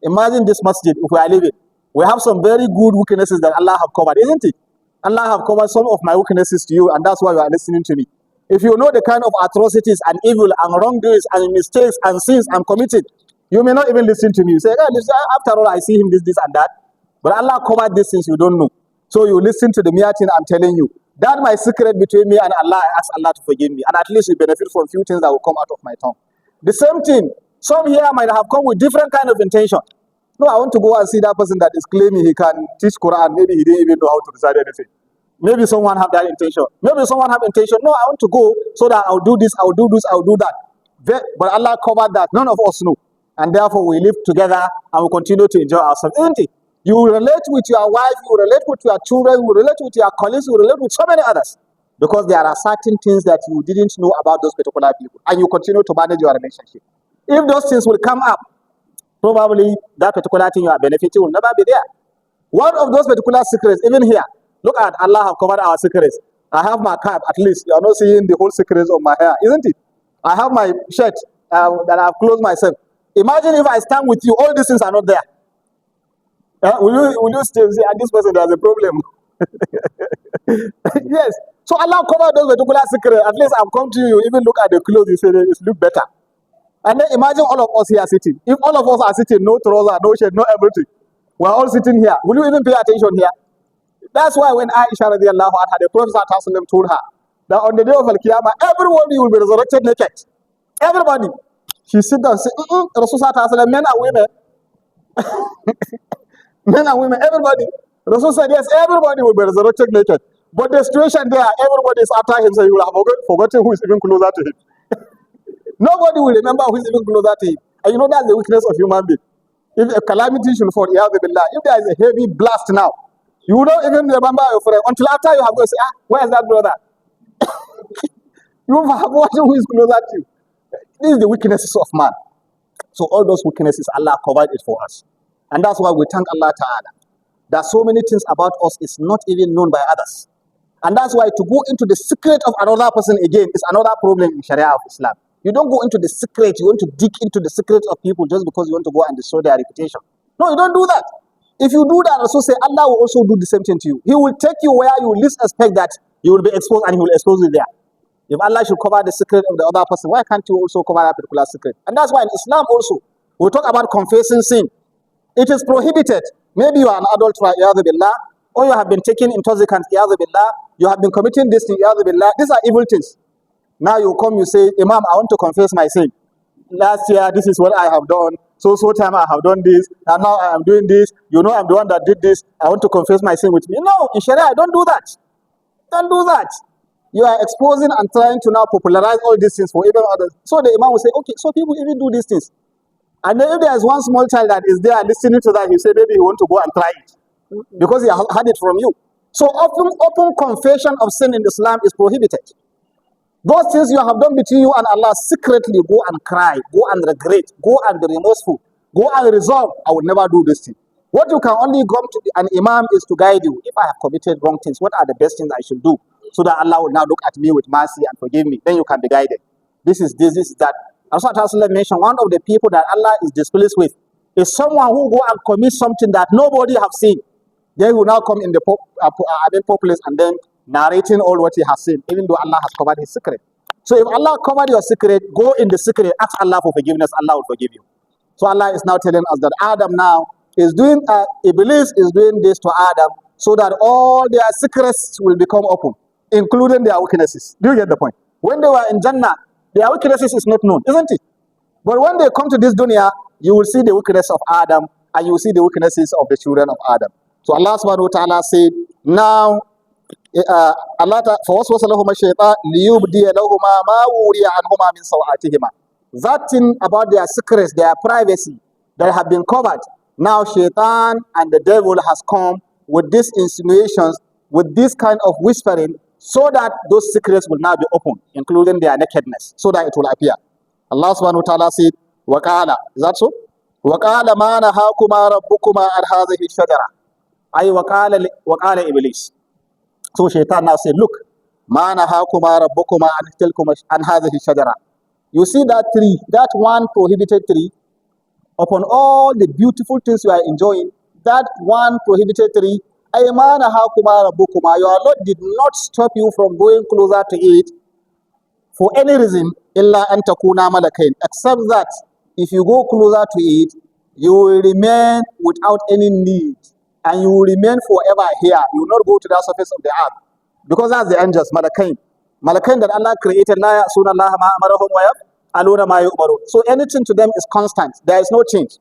Speaker 1: Imagine this masjid, if we are living. We have some very good weaknesses that Allah have covered, isn't it? Allah have covered some of my weaknesses to you, and that's why you are listening to me. If you know the kind of atrocities and evil and wrongdoings and mistakes and sins I'm committed, you may not even listen to me. You say, hey, listen, after all, I see him this and that. But Allah covered these things you don't know. So you listen to the mere thing I'm telling you. That my secret between me and Allah, I ask Allah to forgive me. And at least you benefit from few things that will come out of my tongue. The same thing, some here might have come with different kind of intention. No, I want to go and see that person that is claiming he can teach Quran. Maybe he didn't even know how to recite anything. Maybe someone have that intention. Maybe someone have intention. No, I want to go so that I'll do this, I'll do this, I'll do that. But Allah covered that. None of us know. And therefore we live together and we continue to enjoy ourselves. Isn't it? You will relate with your wife, you will relate with your children, you will relate with your colleagues, you will relate with so many others. Because there are certain things that you didn't know about those particular people. And you continue to manage your relationship. If those things will come up, probably that particular thing you are benefiting will never be there. One of those particular secrets, even here, look at Allah have covered our secrets. I have my cap, at least. You are not seeing the whole secrets of my hair, isn't it? I have my shirt that I have closed myself. Imagine if I stand with you, all these things are not there. Will you still say, this person has a problem? Yes. So Allah covered those particular secrets. At least I've come to you, even look at the clothes, you say it look better. And then imagine all of us here sitting. If all of us are sitting, no trouser, no shirt, no everything, we're all sitting here. Will you even pay attention here? That's why when Aisha radiallahu anha, the Prophet told her that on the day of Al-Qiyamah, everybody will be resurrected naked. Everybody. She sit down and said, Rasulullah, men and women. Men and women, everybody. Rasul said, yes, everybody will be resurrected naked. But the situation there, everybody is after him, so you will have forgotten who is even closer to him. Nobody will remember who is even closer to him. And you know that's the weakness of human being. If a calamity should fall, if there is a heavy blast now, you don't even remember your friend until after you have to say, where is that brother? You will have forgotten who is closer to you. This is the weaknesses of man. So all those weaknesses, Allah provided for us. And that's why we thank Allah Ta'ala that so many things about us is not even known by others. And that's why to go into the secret of another person again is another problem in Sharia of Islam. You don't go into the secret, you want to dig into the secrets of people just because you want to go and destroy their reputation. No, you don't do that. If you do that, also say Allah will also do the same thing to you. He will take you where you least expect that you will be exposed, and He will expose you there. If Allah should cover the secret of the other person, why can't you also cover that particular secret? And that's why in Islam also, we talk about confessing sin. It is prohibited. Maybe you are an adult, billah, or you have been taking intoxicants, billah, you have been committing this thing, billah. These are evil things. Now you come, you say, Imam, I want to confess my sin. Last year, this is what I have done. So time I have done this, and now I am doing this. You know I'm the one that did this. I want to confess my sin with me. No, in Sharia, don't do that. Don't do that. You are exposing and trying to now popularize all these things for even others. So the Imam will say, okay, so people even do these things. And then if there is one small child that is there listening to that, you say, maybe you want to go and try it. Because he had it from you. So open confession of sin in Islam is prohibited. Those things you have done between you and Allah, secretly go and cry, go and regret, go and be remorseful, go and resolve, I will never do this thing. What you can only come to an Imam is to guide you. If I have committed wrong things, what are the best things I should do? So that Allah will now look at me with mercy and forgive me. Then you can be guided. This is that. Rasulullah mentioned one of the people that Allah is displeased with is someone who go and commit something that nobody have seen. Then he will now come in the populace and then narrating all what he has seen, even though Allah has covered his secret. So if Allah covered your secret, go in the secret, ask Allah for forgiveness, Allah will forgive you. So Allah is now telling us that Adam now is doing, Iblis is doing this to Adam so that all their secrets will become open, including their weaknesses. Do you get the point? When they were in Jannah, their weaknesses is not known, isn't it? But when they come to this dunya, you will see the weakness of Adam and you will see the weaknesses of the children of Adam. So Allah subhanahu wa ta'ala said, now, Allah فَوَسْوَسَ لَهُمَا الشَّيْطَانُ لِيُبْدِيَ لَهُمَا مَا وُرِيَ عَنْهُمَا مِنْ سَوْآتِهِمَا. That thing about their secrets, their privacy that have been covered, now Shaitan and the devil has come with these insinuations, with this kind of whispering, so that those secrets will now be open, including their nakedness, so that it will appear. Allah subhanahu wa ta'ala said, وَقَالَ, is that so? وَقَالَ مَا نَهَاكُمَا رَبُّكُمَا عَنْ هَذِهِ الشَّجَرَةِ. أي وقال إبليس. So Shaitan now said, look, مَا نَهَاكُمَا رَبُّكُمَا عَنْ هَذِهِ الشَّجَرَةِ. You see that tree, that one prohibited tree, upon all the beautiful things you are enjoying, that one prohibited tree, أي مَا نَهَاكُمَا رَبُّكُمَا, your Lord did not stop you from going closer to it for any reason, إِلَّا أَن تَكُونَا مَلَكَيْنِ, except that if you go closer to it, you will remain without any need. And you will remain forever here. You will not go to the surface of the earth. Because that's the angels, Malakain. Malakain that Allah created, لَا يَأْسُونَ اللَّهَ مَا أَمَرَهُمْ وَيَفْعَلُونَ مَا يُؤْمَرُونَ. So anything to them is constant. There is no change.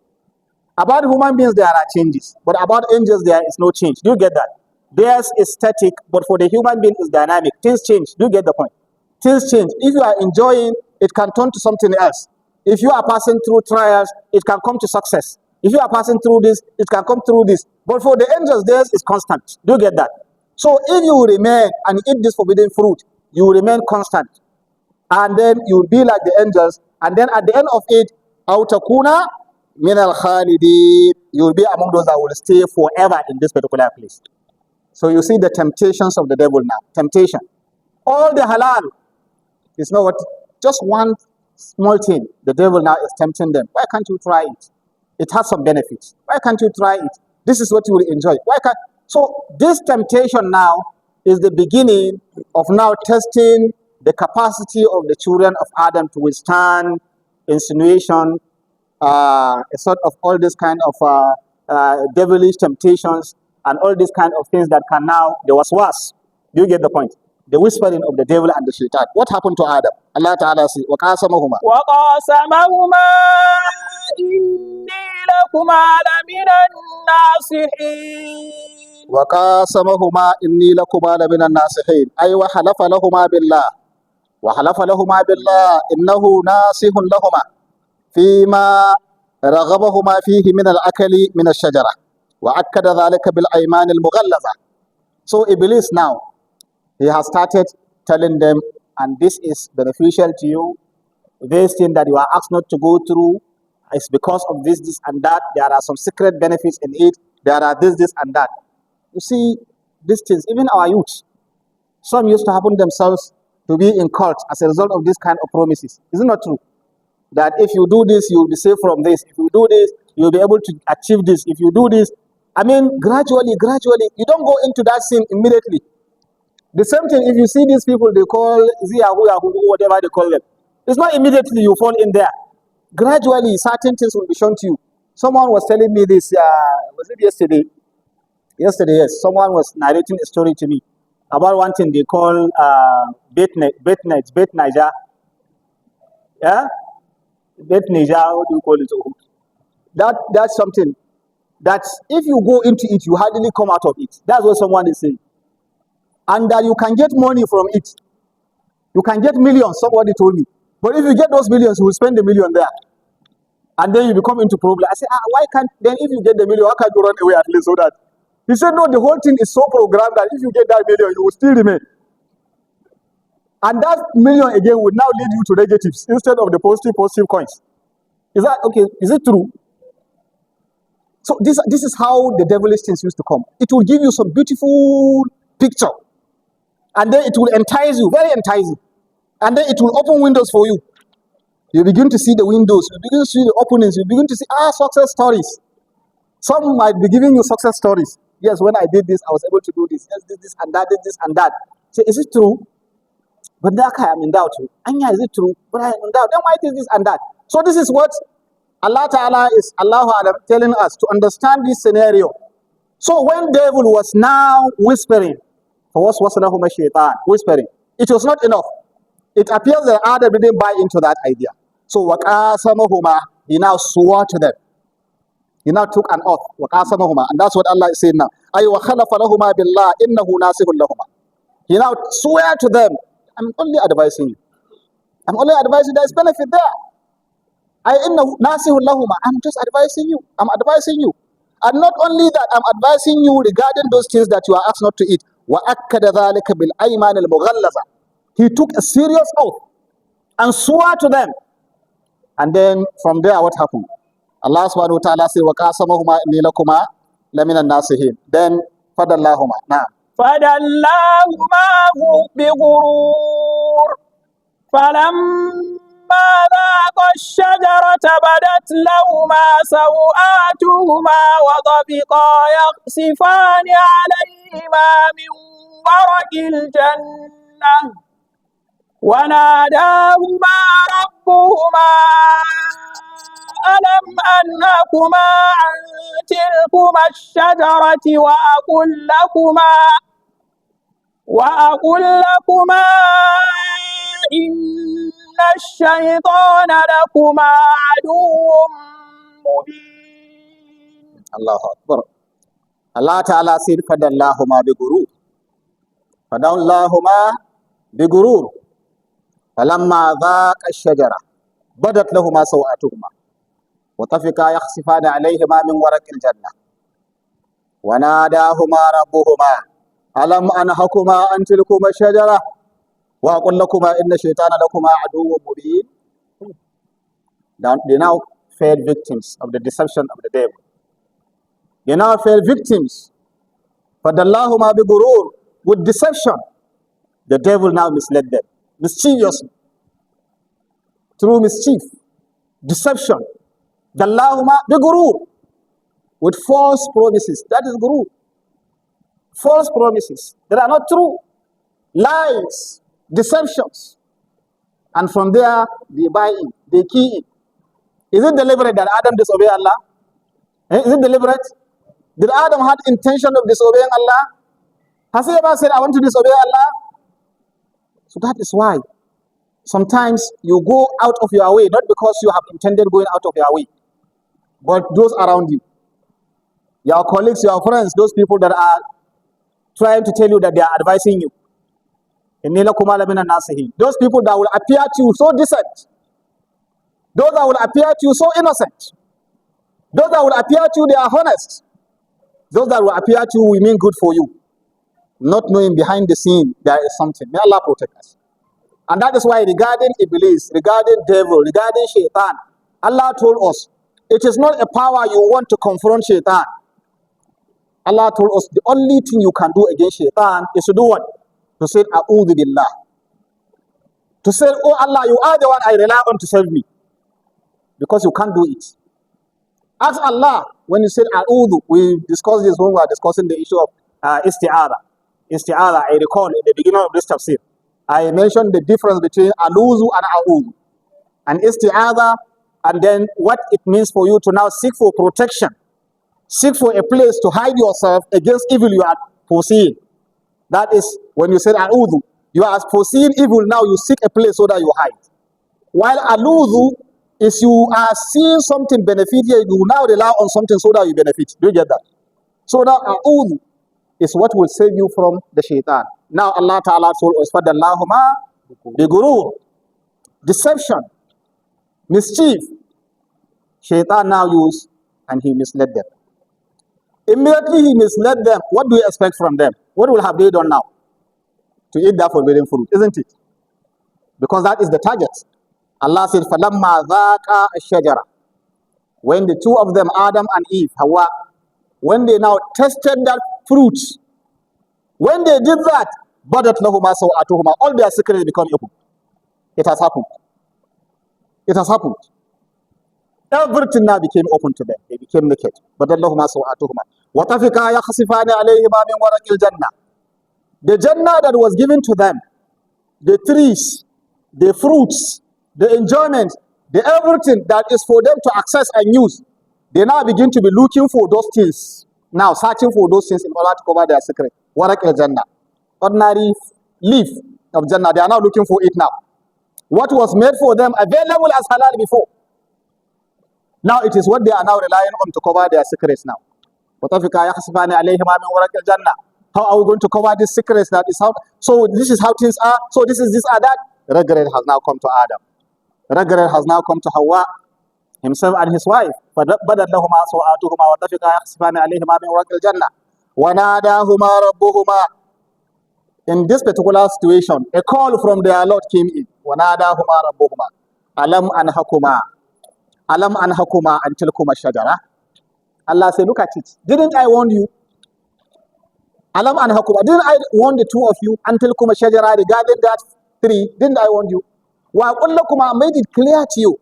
Speaker 1: About human beings, there are changes. But about angels, there is no change. Do you get that? Theirs is static, but for the human being, is dynamic. Things change. Do you get the point? Things change. If you are enjoying, it can turn to something else. If you are passing through trials, it can come to success. If you are passing through this, it can come through this. But for the angels, theirs is constant. Do you get that? So if you remain and eat this forbidden fruit, you will remain constant. And then you will be like the angels. And then at the end of it, أَوْ تَكُونَ مِنَ الْخَالِدِينَ, you will be among those that will stay forever in this particular place. So you see the temptations of the devil now. Temptation. All the halal is not what, just one small thing. The devil now is tempting them. Why can't you try it? It has some benefits. Why can't you try it? This is what you will enjoy. Why can't? So this temptation now is the beginning of now testing the capacity of the children of Adam to withstand insinuation, a sort of all this kind of devilish temptations and all these kind of things that can now, there was worse. Do you get the point? The whispering of the devil and the shaitan. What happened to Adam? Allah Ta'ala says, وَقَاسَمَهُمَا
Speaker 2: إِنِّي لَكُمَا لَمِنَ النَّاصِحِينَ.
Speaker 1: وَقَاسَمَهُمَا إِنِّي لَكُمَا لَمِنَ النَّاصِحِينَ. أي وحلف لهما بالله إنه ناصح لهما فيما رغبهما فيه من الأكل من الشجرة وأكد ذلك بالأيمان المغلظة. So Iblis now, he has started telling them, and this is beneficial to you. This thing that you are asked not to go through is because of this, this, and that. There are some secret benefits in it. There are this, and that. You see, these things, even our youth, Some used to happen themselves to be in cults as a result of this kind of promises. Is it not true? That if you do this, you'll be safe from this. If you do this, you'll be able to achieve this. If you do this, I mean, gradually, you don't go into that sin immediately. The same thing, if you see these people, they call Ziyahu, whatever they call them. It's not immediately you fall in there. Gradually, certain things will be shown to you. Someone was telling me this, was it yesterday? Yesterday, yes. Someone was narrating a story to me about one thing they call Bet Niger. Yeah? Bet Niger, what do you call it? That's something that if you go into it, you hardly come out of it. That's what someone is saying. And that you can get money from it. You can get millions, somebody told me. But if you get those millions, you will spend the million there. And then you become into problem. I said, why can't, then if you get the million, why can't you run away at least so that? He said, no, the whole thing is so programmed that if you get that million, you will still remain. And that million again would now lead you to negatives instead of the positive coins. Is that okay? Is it true? So this is how the devilish things used to come. It will give you some beautiful picture. And then it will entice you, very enticing. And then it will open windows for you. You begin to see the windows, you begin to see the openings, you begin to see success stories. Some might be giving you success stories. Yes, when I did this, I was able to do this. Yes, this and that, this and that. So is it true? But that I'm in doubt. Anya, is it true? But I'm in doubt. Then why is this and that? So this is what Allah Ta'ala is telling us to understand this scenario. So when devil was now whispering, whispering, it was not enough. It appears that Adam didn't buy into that idea. So وَقَاسَمَهُمَا, he now swore to them. He now took an oath. وَقَاسَمَهُمَا, and that's what Allah is saying now. أَيْ وَخَلَفَ لَهُمَا بِاللَّهِ إِنَّهُ نَاصِحٌ لَهُمَا. He now swear to them, I'm only advising you. I'm only advising you, there's benefit there. إِنَّهُ نَاصِحٌ لَهُمَا, I'm just advising you. I'm advising you. And not only that, I'm advising you regarding those things that you are asked not to eat. وَأَكَّدَ ذَلِكَ بِالْأَيْمَانِ الْمُغَلَّظَةِ. He took a serious oath and swore to them. And then from there, what happened? Allah subhanahu wa ta'ala said, وَقَاسَمَهُمَا إِنِّي لَكُمَا لَمِنَ النَّاصِحِينَ. Then, فَدَلَّاهُمَا. Now.
Speaker 2: فدلاهما بغرور فلما ذاقا الشجرة بدت لهما سوآتهما وطفقا يخصفان عليهما من ورق الجنة وناداهما ربهما ألم أنهكما عن تلكما الشجرة وأقل لكما إن الشيطان لكما عدو مبين.
Speaker 1: الله أكبر. Allah Ta'ala said, فَدَلَّاهُمَا بِغُرُورٍ فَدَلَّاهُمَا بِغُرُورٍ فَلَمَّا ذَاقَ الشَّجَرَةَ بدت لهما سوآتهما وطفقا يخصفان عليهما من ورق الجنة وناداهما ربهما ألم أنهكما عن تلكما الشجرة وأقول لكما إن الشيطان لكما عدو مبين. They now fell victims of the deception of the devil. They now fell victims. فَدَلَّاهُمَا بِغُرُورٍ, with deception. The devil now misled them mischievously, through mischief, deception. Dallahuma biguru, with false promises. That is guru. False promises that are not true. Lies, deceptions. And from there, they buy in, they key in. Is it deliberate that Adam disobeyed Allah? Is it deliberate? Did Adam have intention of disobeying Allah? Has he ever said, I want to disobey Allah? So that is why sometimes you go out of your way, not because you have intended going out of your way, but those around you, your colleagues, your friends, those people that are trying to tell you that they are advising you. Those people that will appear to you so decent, those that will appear to you so innocent, those that will appear to you they are honest, those that will appear to you will mean good for you, not knowing behind the scene there is something. May Allah protect us. And that is why regarding Iblis, regarding devil, regarding Shaitan, Allah told us, it is not a power you want to confront Shaitan. Allah told us the only thing you can do against Shaitan is to do what? to say, A'udhu Billah. To say, oh Allah, you are the one I rely on to save me. Because you can't do it. Ask Allah, when you said A'udhu, we discussed this when we were discussing the issue of isti'adha. Isti'adha, I recall in the beginning of this tafsir, I mentioned the difference between aluzu and a'udhu. And isti'adha, and then what it means for you to now seek for protection. Seek for a place to hide yourself against evil you are foreseeing. That is when you said a'udhu. You are foreseeing evil, now you seek a place so that you hide. While aluzu is you are seeing something beneficial, you now rely on something so that you benefit. Do you get that? So now a'udhu is what will save you from the shaitan. Now Allah Ta'ala told us, فَدَلَّهُمَا بِغُرُورٍ. Deception, mischief, shaitan now used and he misled them. Immediately he misled them. What do you expect from them? What will have they done now? To eat that forbidden fruit, isn't it? Because that is the target. Allah said, فَلَمَّا ذَاقَ الشَّجَرَ. When the two of them, Adam and Eve, Hawa, when they now tested that fruit, when they did that, badat lahuma sawatuhuma, all their secrets become open. It has happened. It has happened. Everything now became open to them. They became naked. Badat lahuma sawatuhuma. وَطَفِقَا يَخْصِفَانِ عَلَيْهِمَا مِنْ وَرَقِ الْجَنَّةِ. The Jannah that was given to them, the trees, the fruits, the enjoyment, the everything that is for them to access and use, they now begin to be looking for those things. Now searching for those things in order to cover their secret. Waraq al-Jannah. Ordinary leaf of Jannah, they are now looking for it now. What was made for them available as halal before. Now it is what they are now relying on to cover their secrets now. How are we going to cover these secrets that is out? So this is how things are. So this is this or that. Regret has now come to Adam. Regret has now come to Hawa, himself and his wife. فَبَدَتْ لَهُمَا سَوْآتُهُمَا وَطَفِقَا يَخْصِفَانِ عَلَيْهِمَا مِنْ وَرَقِ الْجَنَّةِ وَنَادَاهُمَا رَبُّهُمَا. In this particular situation, a call from their Lord came in. وَنَادَاهُمَا رَبُّهُمَا أَلَمْ أَنْهَكُمَا أَلَمْ أَنْهَكُمَا أَنْ تِلْكُمَا الشَّجَرَةِ. Allah said, look at it. Didn't I warn you? Alam anhakuma. Didn't I warn the two of you until kuma shajara regarding that tree? Didn't I warn you? Wa kullakuma, made it clear to you.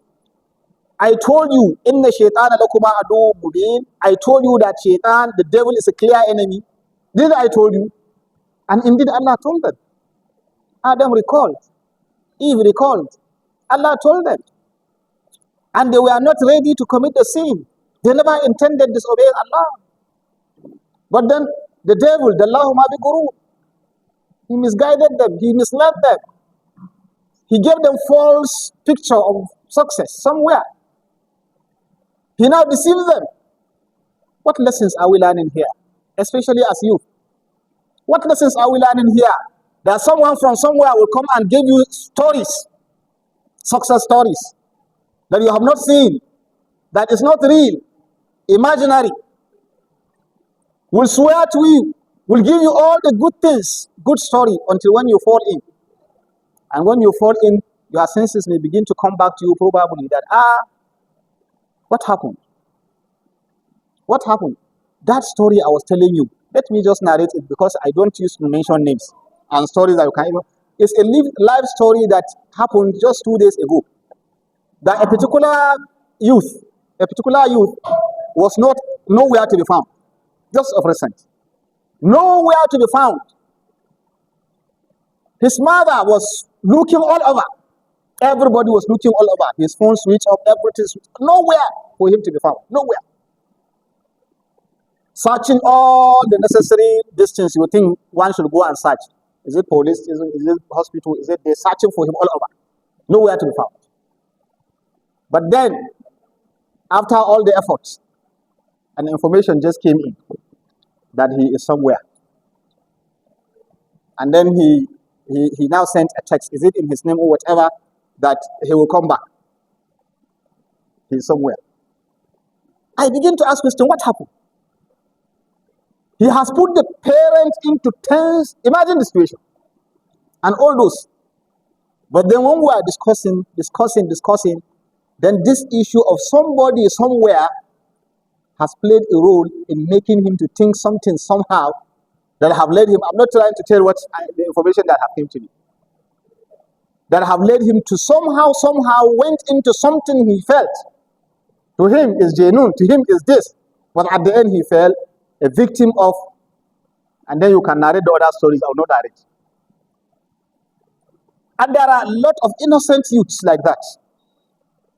Speaker 1: I told you, inna shaytana lakuma adu mubin. I told you that shaitan, the devil, is a clear enemy. Didn't I told you? And indeed Allah told them. Adam recalled. Eve recalled. Allah told them. And they were not ready to commit the sin. They never intended disobeying Allah. But then the devil, the Allahumma bi guru, he misguided them, he misled them. He gave them false picture of success somewhere. He now deceives them. What lessons are we learning here? Especially as youth. What lessons are we learning here? That someone from somewhere will come and give you stories, success stories, that you have not seen, that is not real, imaginary. Will swear to you, will give you all the good things, good story, until when you fall in. And when you fall in, your senses may begin to come back to you probably that, what happened? What happened? That story I was telling you, let me just narrate it because I don't used to mention names and stories that you can even. It's a live story that happened just 2 days ago. That a particular youth was not nowhere to be found. Just of recent. Nowhere to be found. His mother was looking all over. Everybody was looking all over. His phone switched off, everything switched. Nowhere for him to be found. Nowhere. Searching all the necessary distance you think one should go and search. Is it police? Is it hospital? Is it they're searching for him all over? Nowhere to be found. But then, after all the efforts, an information just came in that he is somewhere. And then he now sent a text, is it in his name or whatever, that he will come back. He's somewhere. I begin to ask question, what happened? He has put the parents into tense, imagine the situation, and all those. But then when we are discussing, then this issue of somebody somewhere has played a role in making him to think something somehow that have led him. I'm not trying to tell the information that have come to me. That have led him to somehow went into something he felt. To him is Jainun, to him is this. But at the end he fell a victim of, and then you can narrate the other stories, I will not narrate. And there are a lot of innocent youths like that.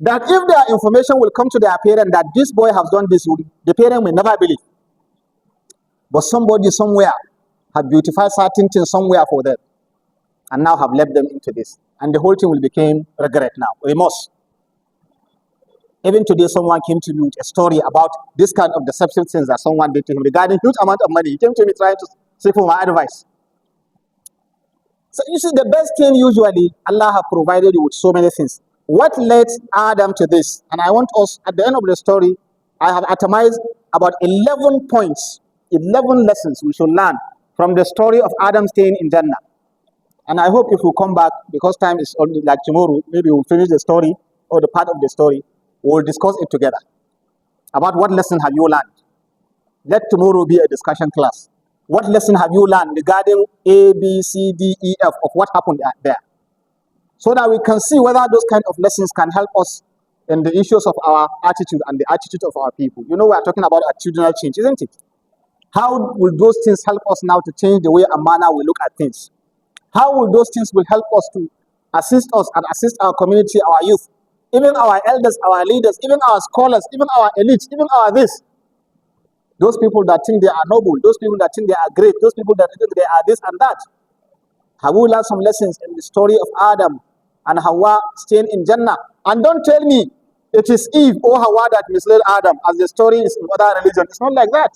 Speaker 1: That if their information will come to their parent that this boy has done this, the parent may never believe. But somebody somewhere have beautified certain things somewhere for them, and now have led them into this. And the whole thing will become regret now, remorse. Even today, someone came to me with a story about this kind of deceptive things that someone did to him regarding huge amount of money. He came to me trying to seek for my advice. So you see, the best thing usually, Allah has provided you with so many things. What led Adam to this? And I want us, at the end of the story, I have atomized about 11 points, 11 lessons we should learn from the story of Adam staying in Jannah. And I hope if we come back, because time is only like tomorrow, maybe we'll finish the story or the part of the story. We'll discuss it together about what lesson have you learned. Let tomorrow be a discussion class. What lesson have you learned regarding A, B, C, D, E, F of what happened there? So that we can see whether those kind of lessons can help us in the issues of our attitude and the attitude of our people. You know, we are talking about attitudinal change, isn't it? How will those things help us now to change the way and manner we look at things? How will those things will help us to assist us and assist our community, our youth, even our elders, our leaders, even our scholars, even our elites, even our this. Those people that think they are noble, those people that think they are great, those people that think they are this and that. Have we learned some lessons in the story of Adam and Hawa staying in Jannah? And don't tell me it is Eve or Hawa that misled Adam, as the story is in other religions. It's not like that.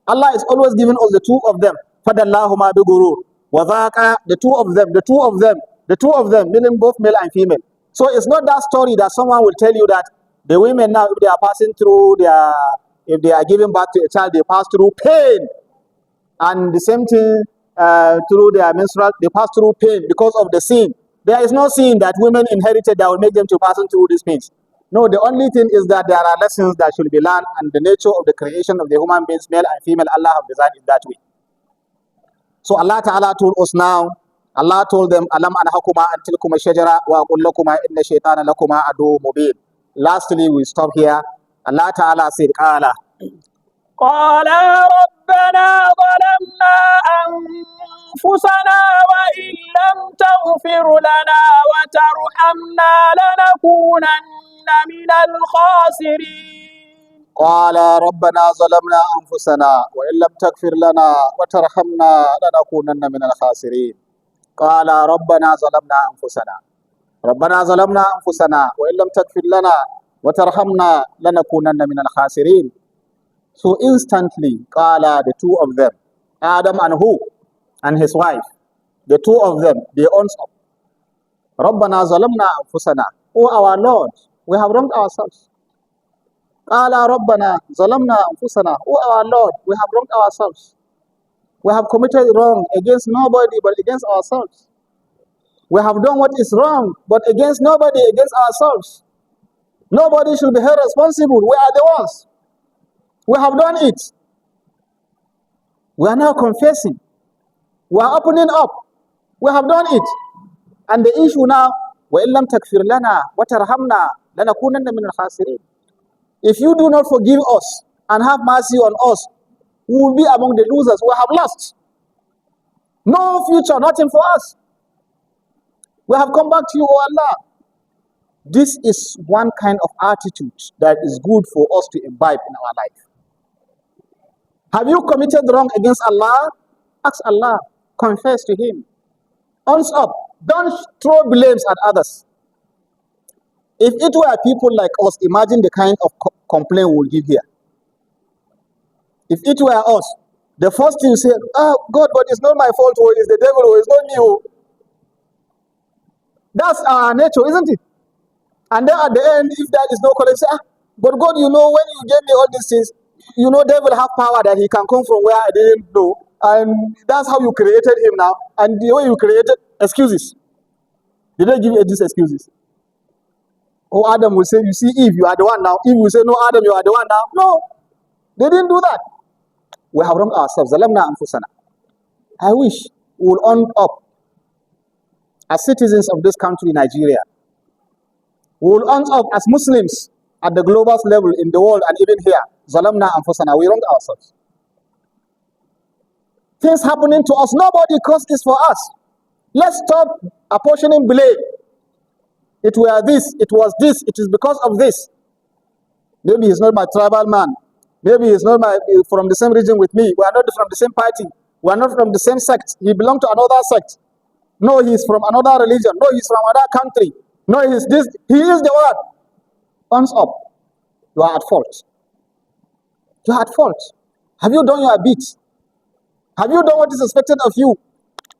Speaker 1: Allah is always giving us the two of them. Fadallahuma bi gurur. Wadhaka, the two of them, meaning both male and female. So it's not that story that someone will tell you that the women now, if they are passing through if they are giving birth to a child, they pass through pain. And the same thing through their menstrual, they pass through pain because of the sin. There is no sin that women inherited that will make them to pass through these pains. No, the only thing is that there are lessons that should be learned, and the nature of the creation of the human beings, male and female, Allah have designed it that way. So Allah Ta'ala told us now, Allah told them, Alam anhakuma antilkuma shajara wa aqul lakuma inna shaytana lakuma adu mubin. Lastly, we stop here. Allah Ta'ala said, Qala.
Speaker 2: قالا ربنا ظلمنا أنفسنا وإن لم تغفر لنا وترحمنا لنكونن من الخاسرين.
Speaker 1: قال ربنا ظلمنا أنفسنا وإن لم تغفر لنا وترحمنا لنكونن من الخاسرين. قال ربنا ظلمنا أنفسنا وإن لم تغفر لنا وترحمنا لنكونن من الخاسرين. So instantly, Qala, the two of them, Adam and who? And his wife, the two of them, they answered, Rabbana zalamna anfusana. Oh our Lord, we have wronged ourselves. Qala Rabbana zalamna anfusana. Oh our Lord, we have wronged ourselves. We have committed wrong against nobody but against ourselves. We have done what is wrong, but against nobody, against ourselves. Nobody should be held responsible. We are the ones. We have done it. We are now confessing. We are opening up. We have done it. And the issue now, وَإِن لَمْ تَكْفِرْ لَنَا وَتَرْحَمْنَا لَنَكُونَنَّ مِنَ الْخَاسِرِينَ. If you do not forgive us and have mercy on us, we will be among the losers. We have lost. No future, nothing for us. We have come back to you, O Allah. This is one kind of attitude that is good for us to imbibe in our life. Have you committed wrong against Allah? Ask Allah. Confess to Him. Hands up. Don't throw blames at others. If it were people like us, imagine the kind of complaint we will give here. If it were us, the first thing you say, oh God, but it's not my fault, or it's the devil, or it's not me. Oh. That's our nature, isn't it? And then at the end, if that is not correct, say, but God, you know, when you gave me all these things, you know, devil have power that he can come from where I didn't know. And that's how you created him now. And the way you created, excuses. Did they give you these excuses? Oh, Adam will say, you see, Eve, you are the one now. Eve will say, no, Adam, you are the one now. No, they didn't do that. We have wronged ourselves. ظلمنا أنفسنا. I wish we will own up as citizens of this country, Nigeria. We will own up as Muslims at the global level in the world and even here. ظلمنا أنفسنا. We wronged ourselves. Things happening to us, nobody caused this for us. Let's stop apportioning blame. It was this, it is because of this. Maybe he's not my tribal man. Maybe he's not from the same region with me. We are not from the same party. We are not from the same sect. He belongs to another sect. No, he's from another religion. No, he's from another country. No, he's this. He is the one. Thumbs up. You are at fault. You are at fault. Have you done your bit? Have you done what is expected of you?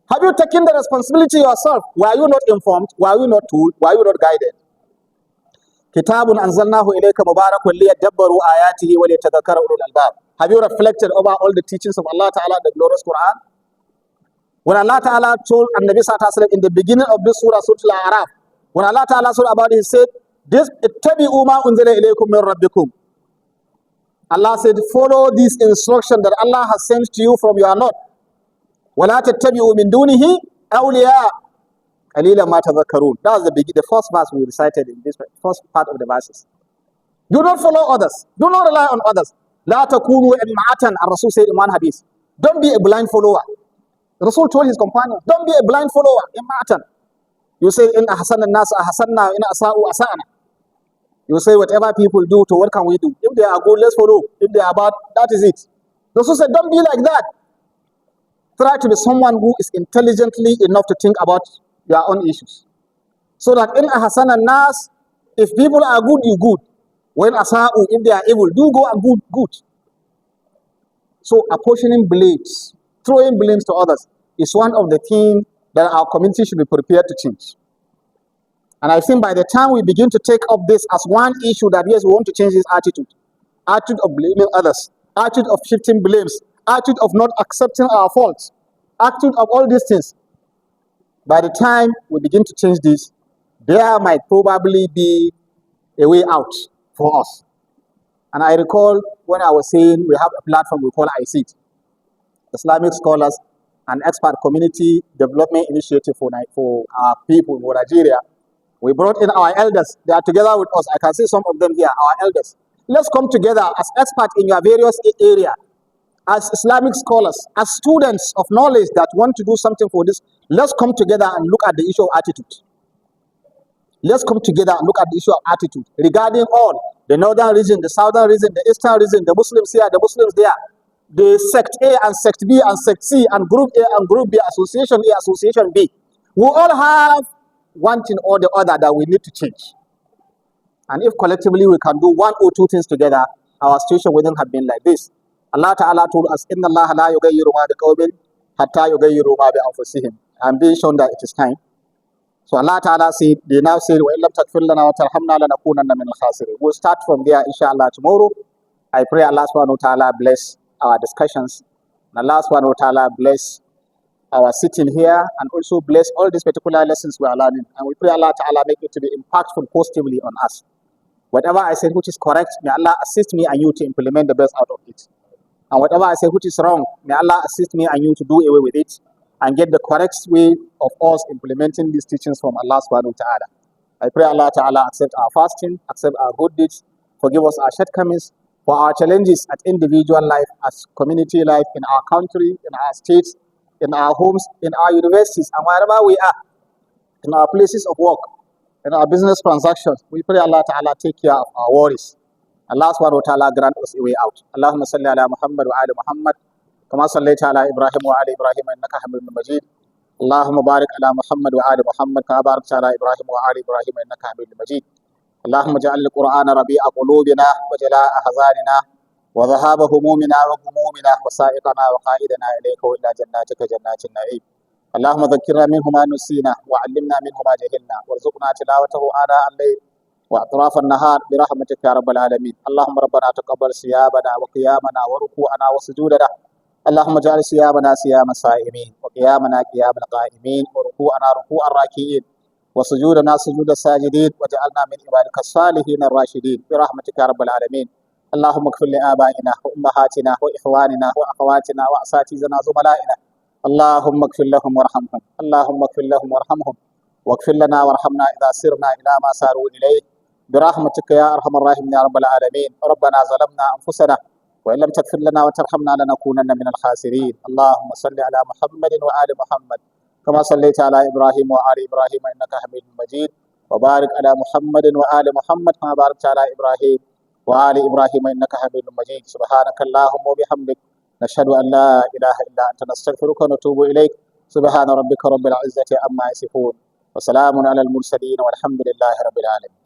Speaker 1: Have you taken the responsibility yourself? Were you not informed? Were you not told? Were you not guided? Kitabun anzalnahu ilayka mubarakun liyadabbaru ayatihi wa liyatadhakkara ulul albab. Have you reflected over all the teachings of Allah Ta'ala, the glorious Quran? When Allah Ta'ala told Nabi Sallallahu Alaihi Wasallam in the beginning of this surah, Surah Al-A'raf, when Allah Ta'ala told about it, he said, ittabi'u ma unzila ilaykum min rabbikum. Allah said, follow this instruction that Allah has sent to you from your Lord. وَلَا تَتَّبِعُوا مِن دُونِهِ أَوْلِيَاءَ قَلِيلًا مَا تَذَكَّرُونَ. That was the first verse we recited in this first part of the verses. Do not follow others. Do not rely on others. لَا تَكُونُوا إِمَّعَةً. Rasul said in one hadith, don't be a blind follower. Rasul told his companions, don't be a blind follower. إِمَّعَةً. You say, إِنْ أَحْسَنَ النَّاسَ أَحْسَنَّا وَإِنْ أَسَاءُوا أَسَأْنَا. You say, whatever people do, to what can we do? If they are good, let's follow. If they are bad, that is it. Rasul said, don't be like that. Try to be someone who is intelligently enough to think about your own issues. So that in ahsan nas, if people are good, you good. When asa'u, if they are evil, do go and good. So apportioning blames, throwing blames to others is one of the things that our community should be prepared to change. And I think by the time we begin to take up this as one issue that yes, we want to change this attitude of blaming others, attitude of shifting blames, attitude of not accepting our faults, attitude of all these things. By the time we begin to change this, there might probably be a way out for us. And I recall when I was saying we have a platform we call ICT, Islamic Scholars and Expert Community Development Initiative for our people in Nigeria. We brought in our elders. They are together with us. I can see some of them here, our elders. Let's come together as experts in your various areas, as Islamic scholars, as students of knowledge that want to do something for this. Let's come together and look at the issue of attitude. Let's come together and look at the issue of attitude regarding all the northern region, the southern region, the eastern region, the Muslims here, the Muslims there, the sect A and sect B and sect C and group A and group B, association A, association B. We all have one thing or the other that we need to change. And if collectively we can do one or two things together, our situation wouldn't have been like this. Allah Ta'ala told us, Inna Allah la yughayyiru ma biqawmin hatta yughayyiru ma bi anfusihim. I'm being shown that it is time. So Allah Ta'ala said, they now said, وَإِن لَمْ تَغْفِرْ لَنَا وَتَرْحَمْنَا لَنَكُونَنَّ مِنَ الْخَاسِرِينَ. We'll start from there, inshallah, tomorrow. I pray Allah Subhanahu wa Ta'ala bless our discussions. And Allah Subhanahu wa Ta'ala bless our sitting here and also bless all these particular lessons we are learning. And we pray Allah Ta'ala make it to be impactful positively on us. Whatever I said which is correct, may Allah assist me and you to implement the best out of it. And whatever I say which is wrong, may Allah assist me and you to do away with it and get the correct way of us implementing these teachings from Allah Subhanahu wa Ta'ala. I pray Allah Ta'ala accept our fasting, accept our good deeds, forgive us our shortcomings, for our challenges at individual life, as community life, in our country, in our states, in our homes, in our universities, and wherever we are, in our places of work, in our business transactions. We pray Allah Ta'ala take care of our worries. Allah Subhanahu wa Ta'ala grant us a way out. Allahumma salli ala Muhammad wa ali Muhammad, kama sallaita ala Ibrahim wa ali Ibrahim innaka Hamidun Majid. Allahumma barik ala Muhammad wa ali Muhammad, kama barakta ala Ibrahim wa ali Ibrahim innaka Hamidun Majid. Allahumma ja'al al-Qur'ana rabi'a qulubina wa jala'a ahzanina wa dhahaba humumina wa humumina wa sa'iqana wa qa'idana ilayka wa ila jannatika jannatin na'im. اللهم ذكرنا منه ما نسينا وعلمنا منه ما جهلنا وارزقنا تلاوته آناء الليل وأطراف النهار برحمتك يا رب العالمين. اللهم ربنا تقبل صيامنا وقيامنا وركوعنا وسجودنا. اللهم اجعل صيامنا صيام الصائمين وقيامنا قيام القائمين وركوعنا ركوع الراكعين وسجودنا سجود الساجدين، واجعلنا من عبادك الصالحين الراشدين برحمتك يا رب العالمين. اللهم اغفر لآبائنا وأمهاتنا وإخواننا وأخواتنا وأساتذتنا وزملائنا، اللهم اغفر لهم وارحمهم، اللهم اغفر لهم وارحمهم، واغفر لنا وارحمنا إذا سرنا إلى ما ساروا إليه برحمتك يا أرحم الراحمين يا رب العالمين. ربنا ظلمنا أنفسنا وإن لم تغفر لنا وترحمنا لنكونن من الخاسرين. اللهم صل على محمد وآل محمد كما صليت على إبراهيم وآل إبراهيم إنك حميد مجيد، وبارك على محمد وآل محمد كما باركت على إبراهيم وآل إبراهيم إنك حميد مجيد. سبحانك اللهم وبحمدك نشهد أن لا إله إلا أنت نستغفرك ونتوب إليك. سبحان ربك رب العزة عما يصفون وسلام على المرسلين والحمد لله رب العالمين.